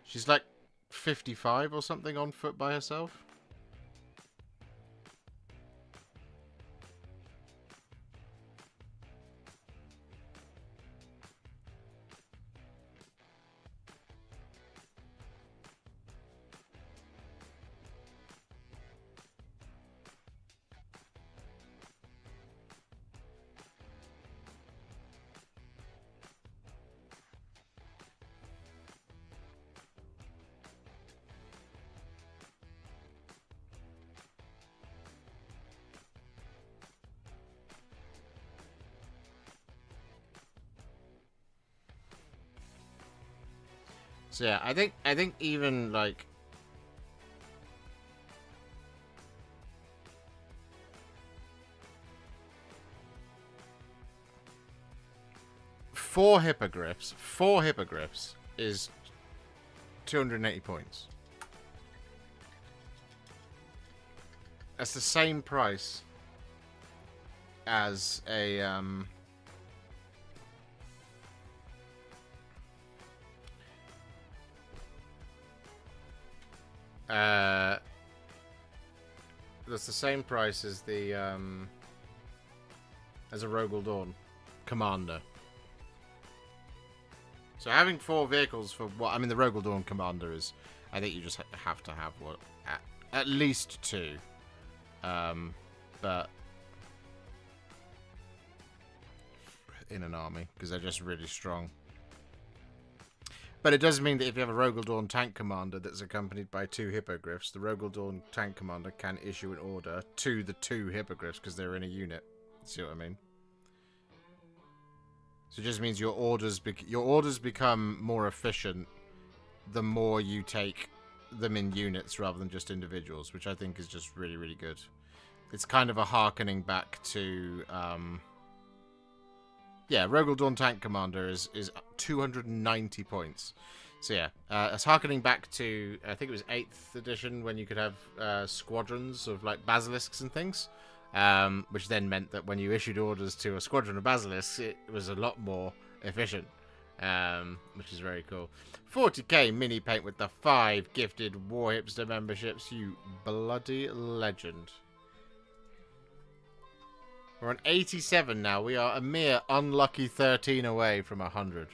[SPEAKER 1] She's like 55 or something on foot by herself. So yeah, I think even like four hippogriffs is 280 points. That's the same price as a that's the same price as the as a Rogel Dawn Commander. So having 4 vehicles for what, I mean, the Rogel Dawn Commander is, I think you just have to have what, at least 2, but in an army, because they're just really strong. But it does mean that if you have a Rogel Dawn Tank Commander that's accompanied by 2 Hippogriffs, the Rogel Dawn Tank Commander can issue an order to the 2 Hippogriffs because they're in a unit. See what I mean? So it just means your orders become more efficient the more you take them in units rather than just individuals, which I think is just really, really good. It's kind of a harkening back to... yeah, Rogel Dawn Tank Commander is 290 points. So yeah, it's harkening back to, I think it was 8th edition, when you could have squadrons of like basilisks and things, which then meant that when you issued orders to a squadron of basilisks, it was a lot more efficient, which is very cool. 40k mini paint with the 5 gifted Warhipster memberships, you bloody legend. We're on 87 now. We are a mere unlucky 13 away from 100.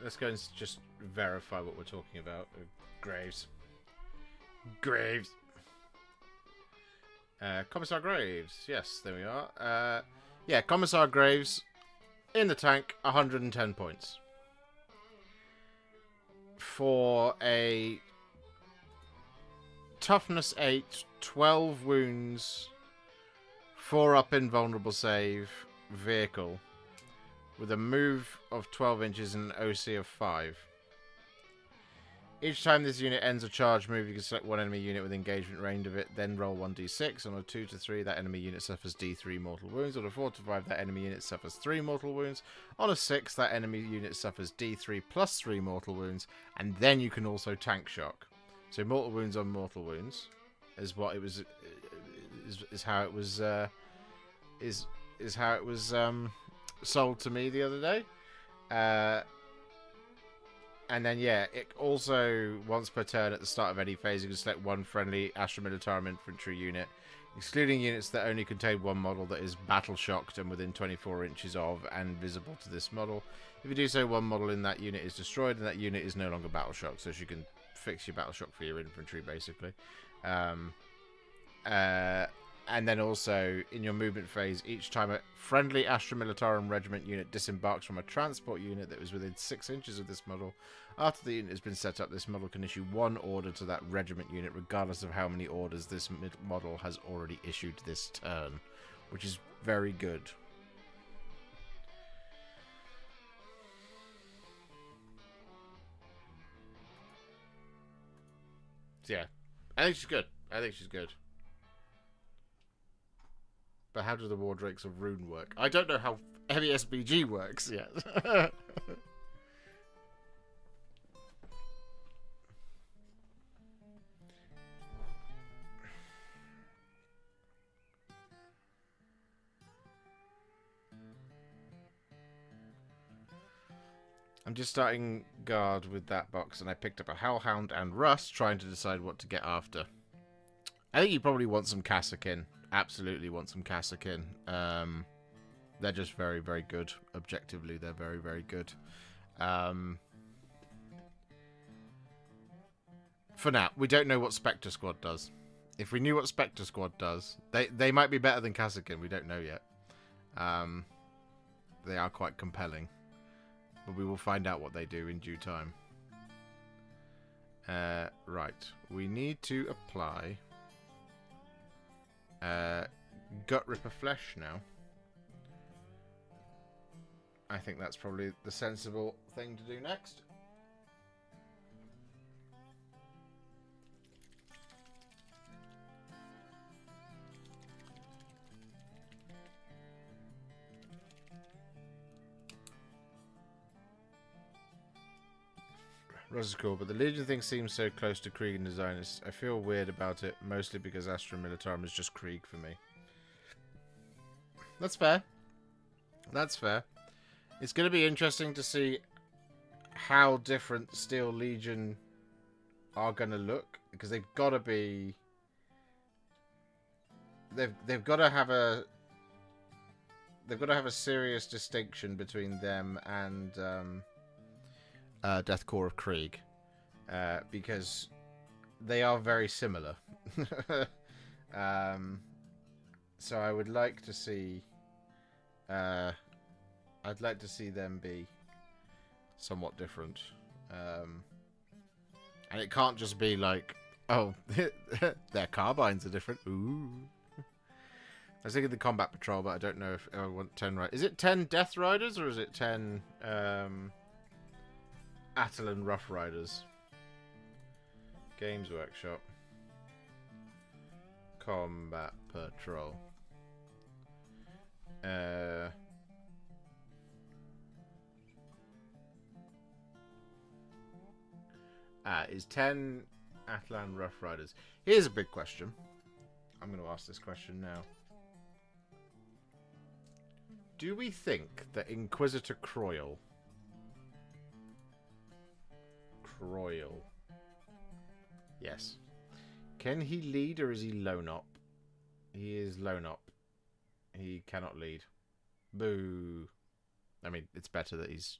[SPEAKER 1] Let's go and just verify what we're talking about. Graves. Commissar Graves. Yes, there we are. Yeah, Commissar Graves in the tank, 110 points. For a toughness 8, 12 wounds, 4 up invulnerable save vehicle. with a move of 12 inches and an OC of 5. Each time this unit ends a charge move, you can select one enemy unit with engagement range of it, then roll 1d6. On a 2 to 3, that enemy unit suffers d3 mortal wounds. On a 4 to 5, that enemy unit suffers 3 mortal wounds. On a 6, that enemy unit suffers d3 plus 3 mortal wounds, and then you can also tank shock. So mortal wounds on mortal wounds is what it was. Is how it was. Is how it was sold to me the other day. And then, yeah, it also, once per turn at the start of any phase, you can select one friendly Astra Militarum infantry unit, excluding units that only contain one model that is battle-shocked and within 24 inches of and visible to this model. If you do so, one model in that unit is destroyed, and that unit is no longer battle-shocked, so you can fix your battle-shock for your infantry, basically. And then also, in your movement phase, each time a friendly Astra Militarum regiment unit disembarks from a transport unit that was within 6 inches of this model, after the unit has been set up, this model can issue one order to that regiment unit, regardless of how many orders this model has already issued this turn, which is very good. So yeah, I think she's good. I think she's good. But how do the War Drakes of Rune work? I don't know how heavy SBG works yet. I'm just starting guard with that box, and I picked up a Hellhound and Rust, trying to decide what to get after. I think you probably want some Kassakin. Absolutely want some Kassakin. They're just very, very good. Objectively, they're very, very good. For now, we don't know what Spectre Squad does. If we knew what Spectre Squad does, they might be better than Kassakin. We don't know yet. They are quite compelling. But we will find out what they do in due time. Right. We need to apply Gut Ripper Flesh now. I think that's probably the sensible thing to do next. Ross is cool, but the Legion thing seems so close to Krieg in design. I feel weird about it, mostly because Astra Militarum is just Krieg for me. That's fair. That's fair. It's going to be interesting to see how different Steel Legion are going to look, because they've got to be... They've got to have a... They've got to have a serious distinction between them and... Death Corps of Krieg, because they are very similar. So I would like to see, I'd like to see them be somewhat different, and it can't just be like, oh, their carbines are different. Ooh. I was thinking the Combat Patrol, but I don't know if I want 10 right. Is it 10 Death Riders or is it 10? Attilan Rough Riders. Games Workshop. Combat Patrol. Is 10 Attilan Rough Riders. Here's a big question. I'm going to ask this question now. Do we think that Inquisitor Croyle yes. Can he lead or is he lone op? He is lone op. He cannot lead. Boo. I mean, it's better that he's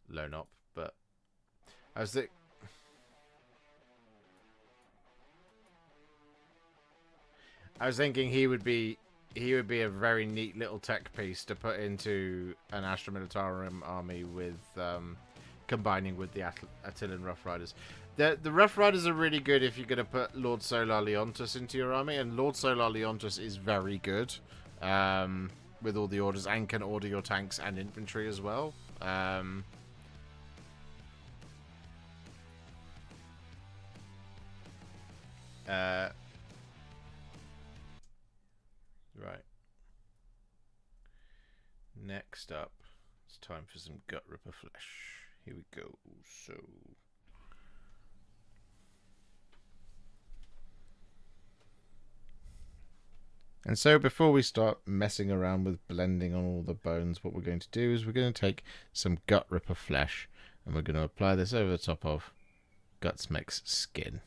[SPEAKER 1] lone op, but I was thinking he would be a very neat little tech piece to put into an Astra Militarum army with combining with the Attilan Rough Riders. The Rough Riders are really good if you're going to put Lord Solar Leontus into your army, and Lord Solar Leontus is very good. with all the orders and can order your tanks and infantry as well. Right. Next up, it's time for some Gut Ripper flesh. Here we go. So... And so before we start messing around with blending on all the bones, what we're going to do is we're going to take some Gut Ripper flesh and we're going to apply this over the top of Gutsmeck's skin.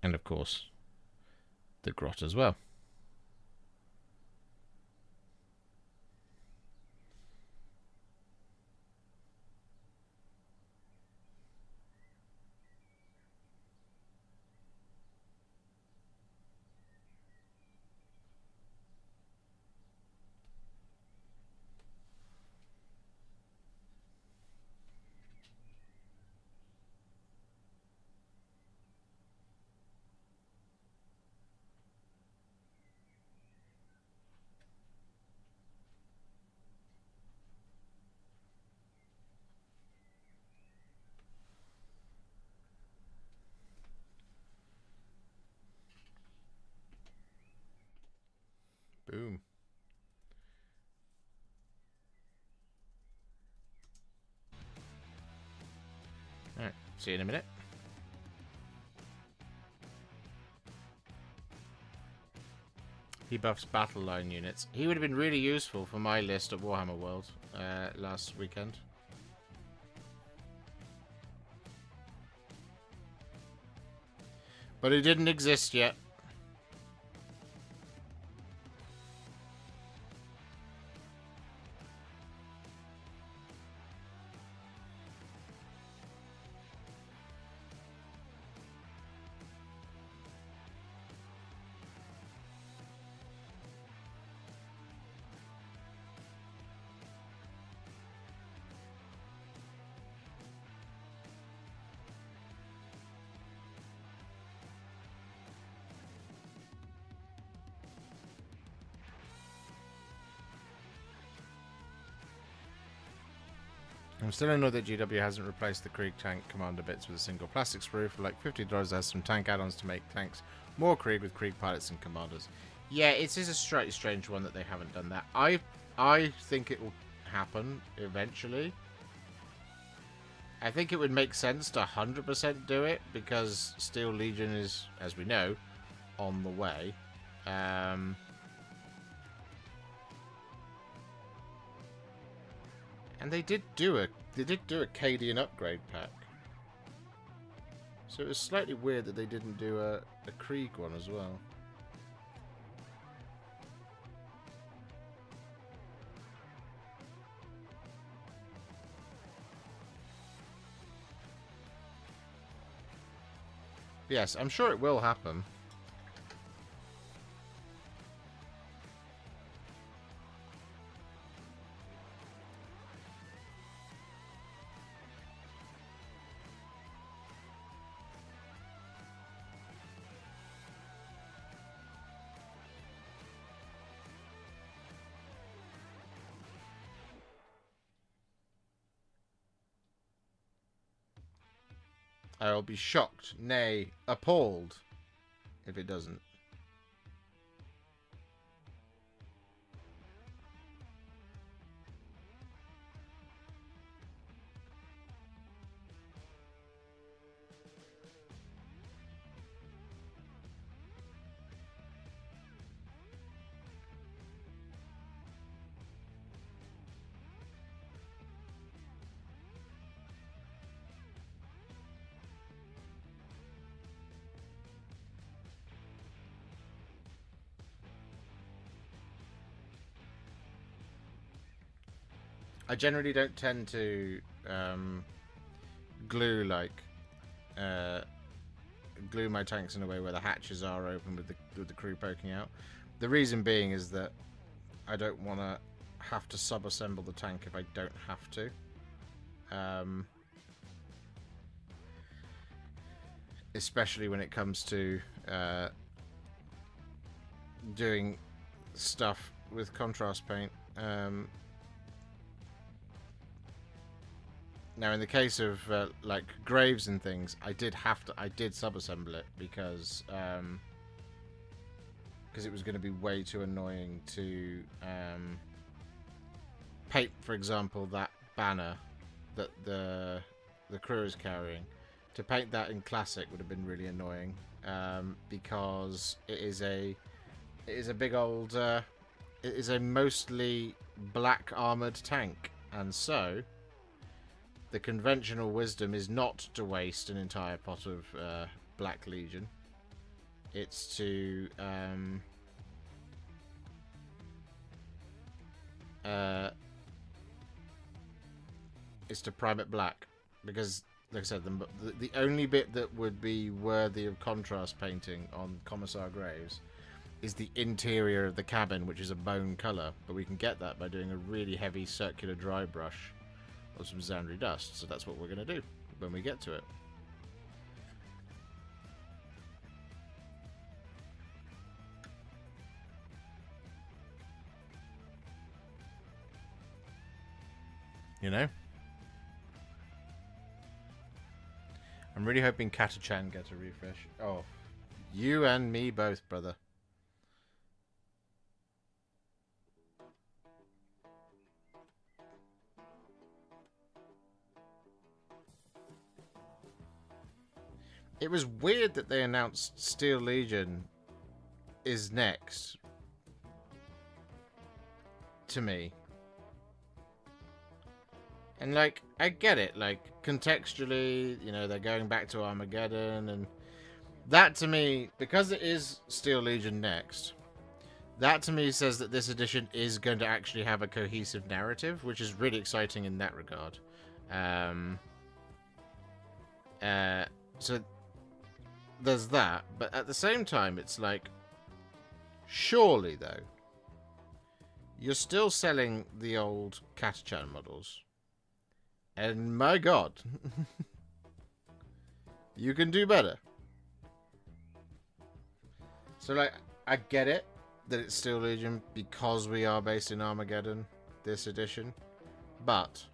[SPEAKER 1] And of course, the grot as well. Boom. Alright, see you in a minute. He buffs battle line units. He would have been really useful for my list at Warhammer World last weekend. But it didn't exist yet. I'm still annoyed that GW hasn't replaced the Krieg tank commander bits with a single plastic sprue. For like $50 has some tank add-ons to make tanks more Krieg with Krieg pilots and commanders. Yeah, it is a slightly strange one that they haven't done that. I think it will happen eventually. I think it would make sense to 100% do it because Steel Legion is, as we know, on the way. And they did do a Cadian upgrade pack. So it was slightly weird that they didn't do a Krieg one as well. Yes, I'm sure it will happen. I'll be shocked, nay, appalled, if it doesn't. I generally don't tend to glue my tanks in a way where the hatches are open with the crew poking out. The reason being is that I don't want to have to sub-assemble the tank if I don't have to. Especially when it comes to doing stuff with contrast paint. Now, in the case of like graves and things, I did sub-assemble it because it was going to be way too annoying to paint, for example, that banner that the crew is carrying. To paint that in classic would have been really annoying because it is a big old it is a mostly black armored tank, and so the conventional wisdom is not to waste an entire pot of Black Legion. It's to prime it black, because, like I said, the only bit that would be worthy of contrast painting on Commissar Graves is the interior of the cabin, which is a bone colour, but we can get that by doing a really heavy circular dry brush or some Zandri dust, so that's what we're going to do when we get to it. You know? I'm really hoping Katachan gets a refresh. Oh, you and me both, brother. It was weird that they announced Steel Legion is next. To me. And, like, I get it. Like, contextually, you know, they're going back to Armageddon. And that, to me, because it is Steel Legion next, that, to me, says that this edition is going to actually have a cohesive narrative, which is really exciting in that regard. So there's that. But at the same time, it's like, surely, though, you're still selling the old Katachan models. And my god, you can do better. So, like, I get it that it's Steel Legion because we are based in Armageddon, this edition. But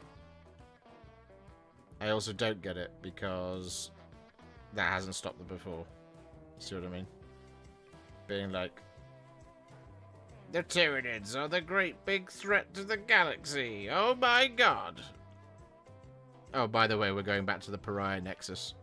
[SPEAKER 1] I also don't get it because that hasn't stopped them before. See what I mean? Being like, the Tyranids are the great big threat to the galaxy. Oh my god. Oh, by the way, we're going back to the Pariah Nexus.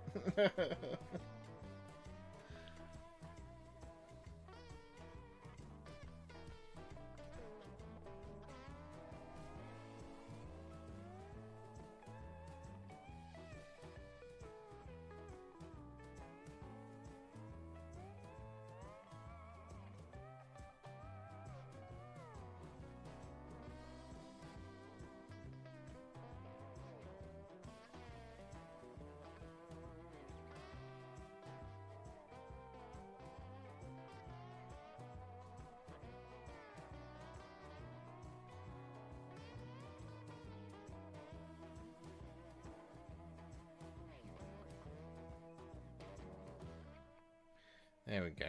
[SPEAKER 1] There we go.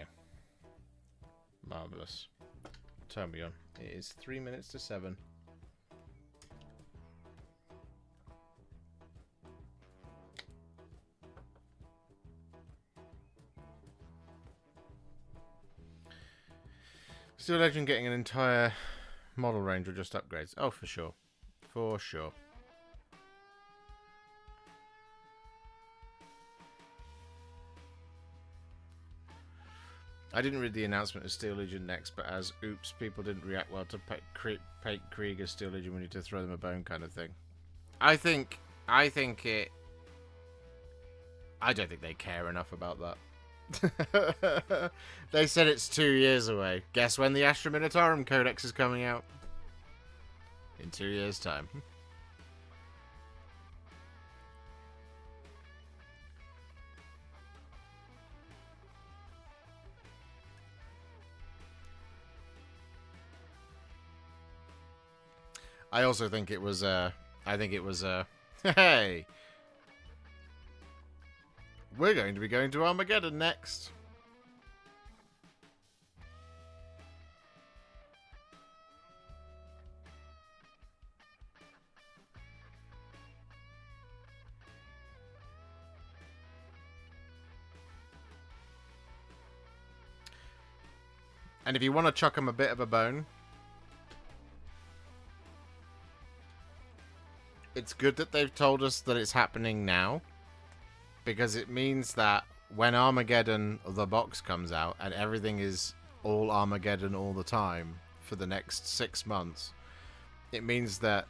[SPEAKER 1] Marvellous. Turn me on. It is 3 minutes to 7. Steel Legend getting an entire model range or just upgrades? Oh, for sure. For sure. I didn't read the announcement of Steel Legion next, but as oops, people didn't react well to paint Krieg as Steel Legion, we need to throw them a bone kind of thing. I don't think they care enough about that. They said it's 2 years away. Guess when the Astra Militarum Codex is coming out? In 2 years' time. I also think it was hey, we're going to be going to Armageddon next. And if you want to chuck them a bit of a bone, it's good that they've told us that it's happening now, because it means that when Armageddon, the box, comes out and everything is all Armageddon all the time for the next 6 months, it means that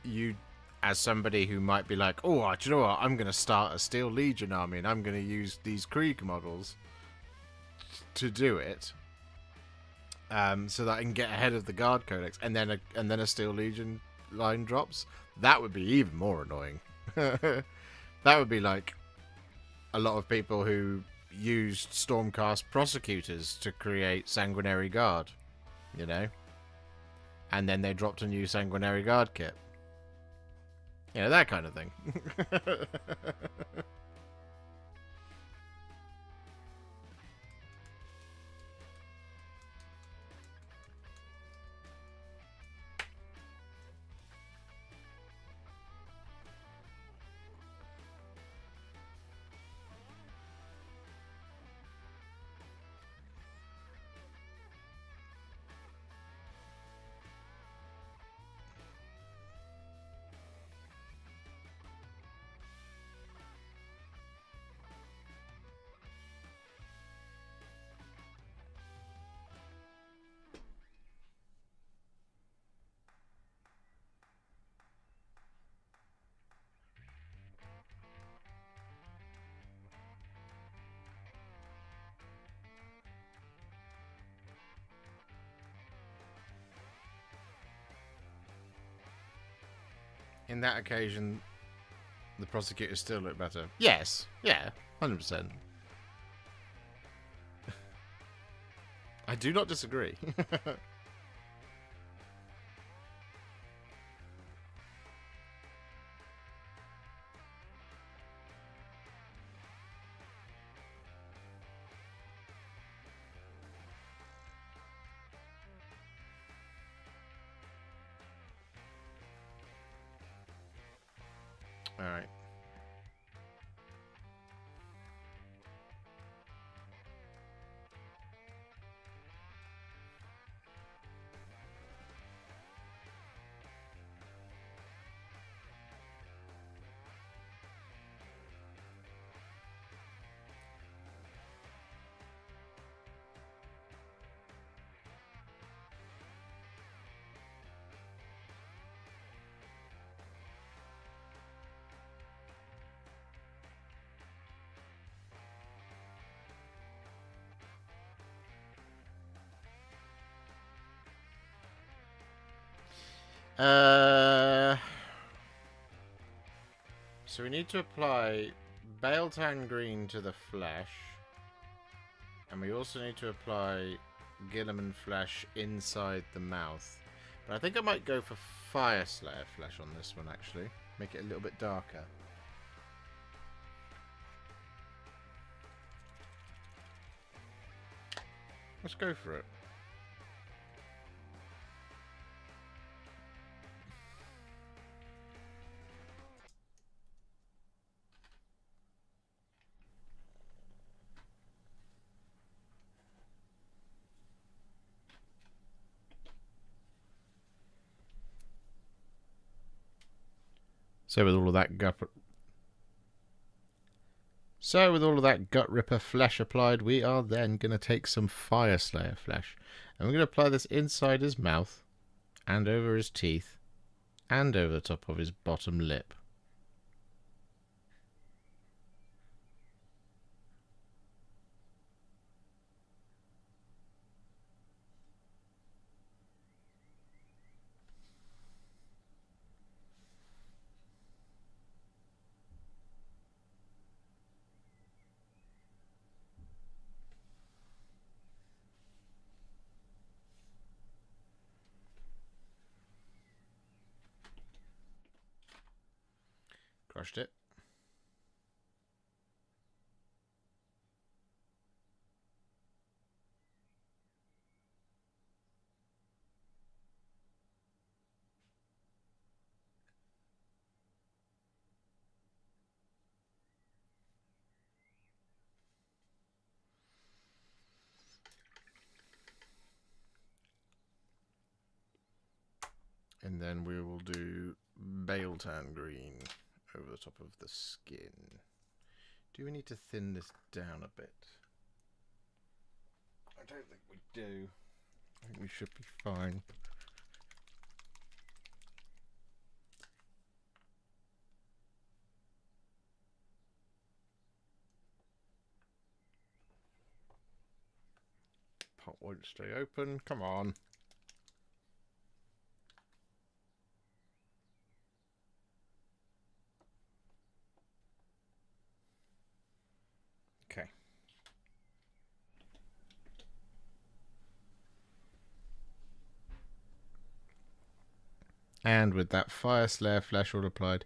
[SPEAKER 1] you, as somebody who might be like, oh, do you know what, I'm going to start a Steel Legion army and I'm going to use these Krieg models to do it, so that I can get ahead of the Guard Codex, and then a Steel Legion line drops. That would be even more annoying. That would be like a lot of people who used Stormcast Prosecutors to create Sanguinary Guard, you know, and then they dropped a new Sanguinary Guard kit. You know, that kind of thing. In that occasion, the prosecutors still look better. Yes, yeah, 100%. I do not disagree. Alright. So we need to apply Baletan Green to the flesh. And we also need to apply Gilliman Flesh inside the mouth. But I think I might go for Fire Slayer Flesh on this one, actually. Make it a little bit darker. Let's go for it. So with all of that gut ripper flesh applied, we are then going to take some Fire Slayer flesh, and we're going to apply this inside his mouth, and over his teeth, and over the top of his bottom lip. crushed it. And then we will do Bale Tan Green over the top of the skin. Do we need to thin this down a bit? I don't think we do. I think we should be fine. Pot won't stay open. Come on. Okay. And with that Fire Slayer flesh all applied,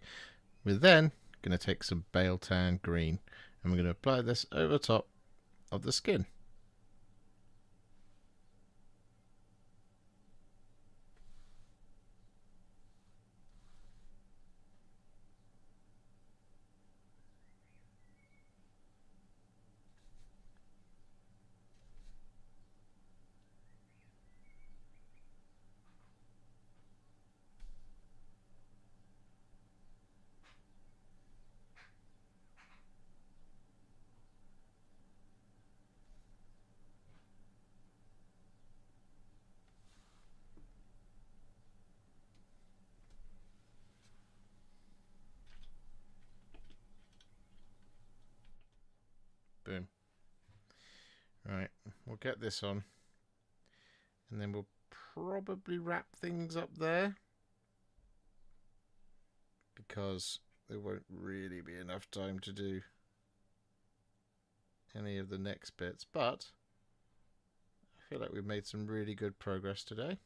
[SPEAKER 1] we're then going to take some Bale Tan Green and we're going to apply this over top of the skin. Boom. Right, we'll get this on. And then we'll probably wrap things up there. Because there won't really be enough time to do any of the next bits. But I feel like we've made some really good progress today.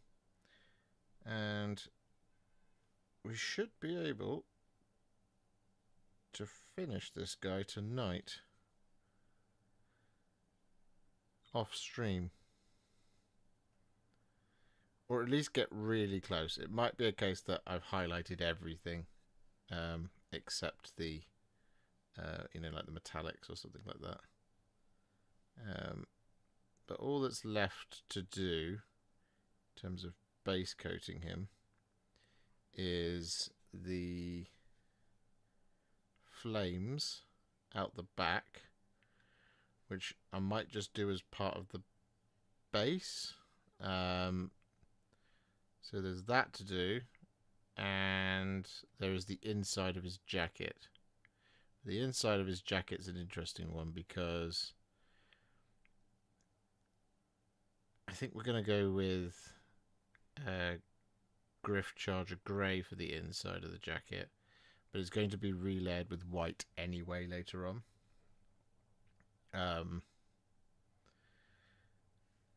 [SPEAKER 1] And we should be able to finish this guy tonight. Off stream, or at least get really close. It might be a case that I've highlighted everything except the you know, like the metallics or something like that, but all that's left to do in terms of base coating him is the flames out the back, which I might just do as part of the base. So there's that to do, and there is the inside of his jacket. The inside of his jacket is an interesting one because I think we're going to go with Griff Charger Grey for the inside of the jacket, but it's going to be relayered with white anyway later on.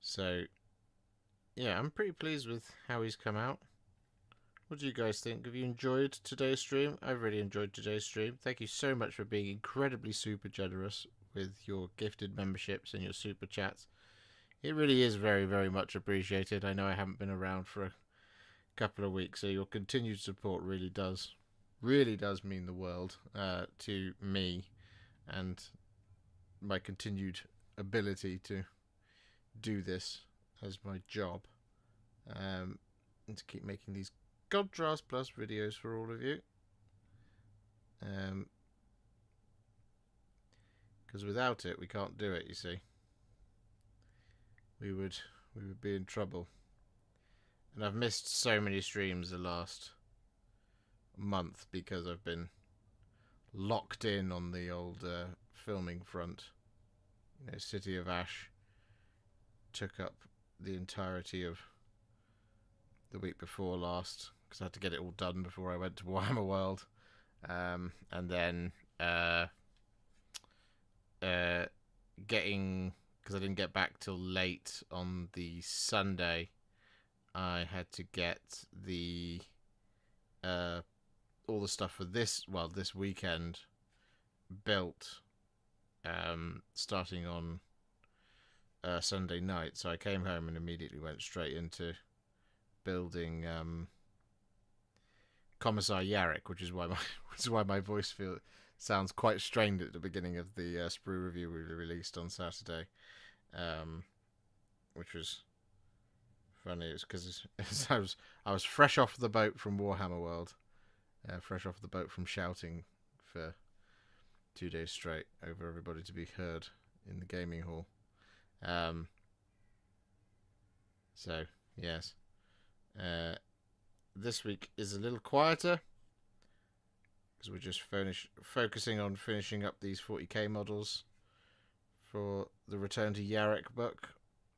[SPEAKER 1] So yeah, I'm pretty pleased with how he's come out. What do you guys think? Have you enjoyed today's stream? I've really enjoyed today's stream. Thank you so much for being incredibly super generous with your gifted memberships and your super chats. It really is very, very much appreciated. I know I haven't been around for a couple of weeks, so your continued support really does mean the world to me and my continued ability to do this as my job, and to keep making these Godras Plus videos for all of you, because without it we can't do it, you see. We would be in trouble. And I've missed so many streams the last month because I've been locked in on the old filming front. You know, City of Ash took up the entirety of the week before last because I had to get it all done before I went to Warhammer World, and then getting, because I didn't get back till late on the Sunday, I had to get the all the stuff for this weekend built starting on Sunday night. So I came home and immediately went straight into building Commissar Yarrick, which is why my voice sounds quite strained at the beginning of the sprue review we released on Saturday, which was funny. It's because I was fresh off the boat from Warhammer World, fresh off the boat from shouting for 2 days straight over everybody to be heard in the gaming hall. So yes, this week is a little quieter because we're just focusing on finishing up these 40k models for the Return to Yarrick book.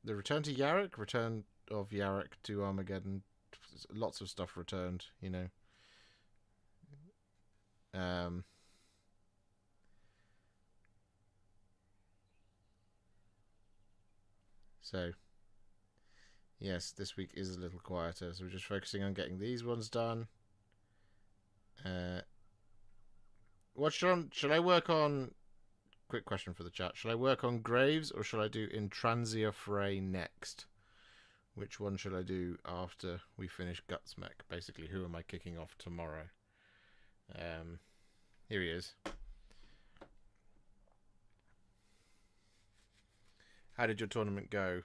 [SPEAKER 1] The Return to Yarrick, Return of Yarrick to Armageddon. Lots of stuff returned, you know. So, yes, this week is a little quieter, so we're just focusing on getting these ones done. What should I work on? Quick question for the chat. Should I work on Graves or should I do Intransia Fray next? Which one should I do after we finish Gutsmeck? Basically, who am I kicking off tomorrow? Here he is. How did your tournament go?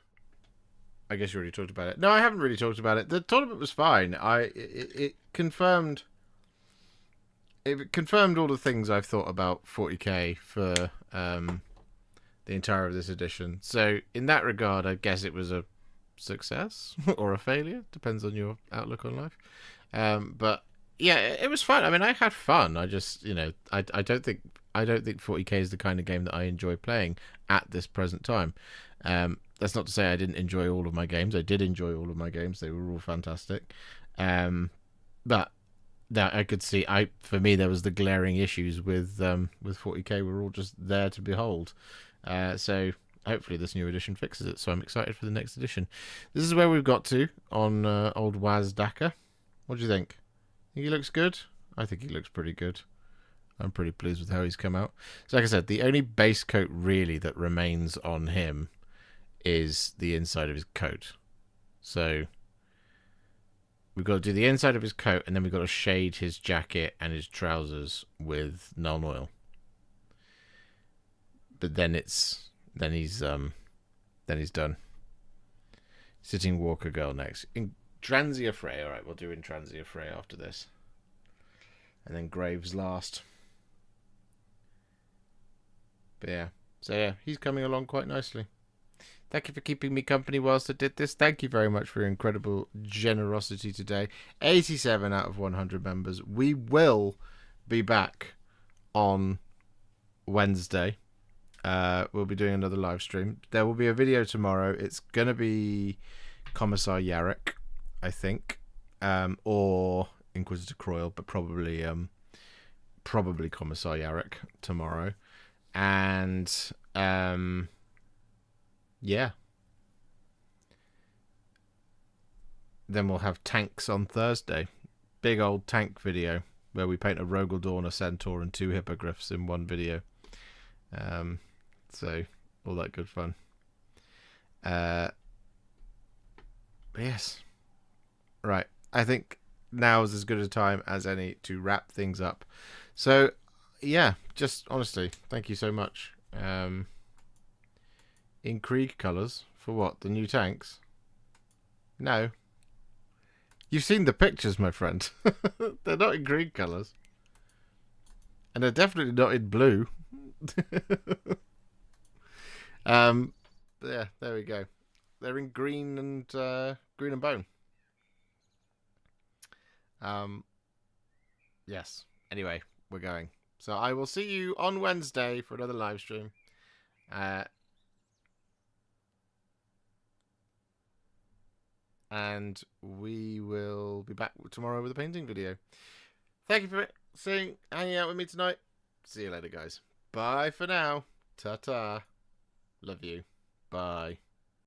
[SPEAKER 1] I guess you already talked about it. No, I haven't really talked about it. The tournament was fine. It confirmed all the things I've thought about 40k for the entire of this edition. So in that regard, I guess it was a success or a failure. Depends on your outlook on life. But yeah, it was fun. I mean, I had fun. I just, you know, I don't think 40k is the kind of game that I enjoy playing at this present time. That's not to say I didn't enjoy all of my games. I did enjoy all of my games. They were all fantastic. But that I could see, for me, there was the glaring issues with 40k. We're all just there to behold. So hopefully this new edition fixes it. So I'm excited for the next edition. This is where we've got to on old Wazdaka. What do you think? Think he looks good? I think he looks pretty good. I'm pretty pleased with how he's come out. So like I said, the only base coat really that remains on him is the inside of his coat. So we've got to do the inside of his coat, and then we've got to shade his jacket and his trousers with Nuln Oil. But then he's done. Sitting Walker Girl next. Intransia Fray. All right, we'll do Intransia Fray after this, and then Graves last. But yeah, so yeah, he's coming along quite nicely. Thank you for keeping me company whilst I did this. Thank you very much for your incredible generosity today. 87 out of 100 members. We will be back on Wednesday. We'll be doing another live stream. There will be a video tomorrow. It's going to be Commissar Yarrick, I think, or Inquisitor Croyle, but probably Commissar Yarrick tomorrow. And yeah. Then we'll have tanks on Thursday. Big old tank video where we paint a Rogel Dawn, a Centaur, and 2 hippogriffs in one video. So all that good fun. Yes. Right. I think now is as good a time as any to wrap things up. So yeah, just honestly, thank you so much. In Krieg colours for what? The new tanks? No. You've seen the pictures, my friend. They're not in Krieg colours. And they're definitely not in blue. Yeah, there we go. They're in green and bone. Yes. Anyway, we're going. So I will see you on Wednesday for another live stream. And we will be back tomorrow with a painting video. Thank you for hanging out with me tonight. See you later, guys. Bye for now. Ta-ta. Love you. Bye.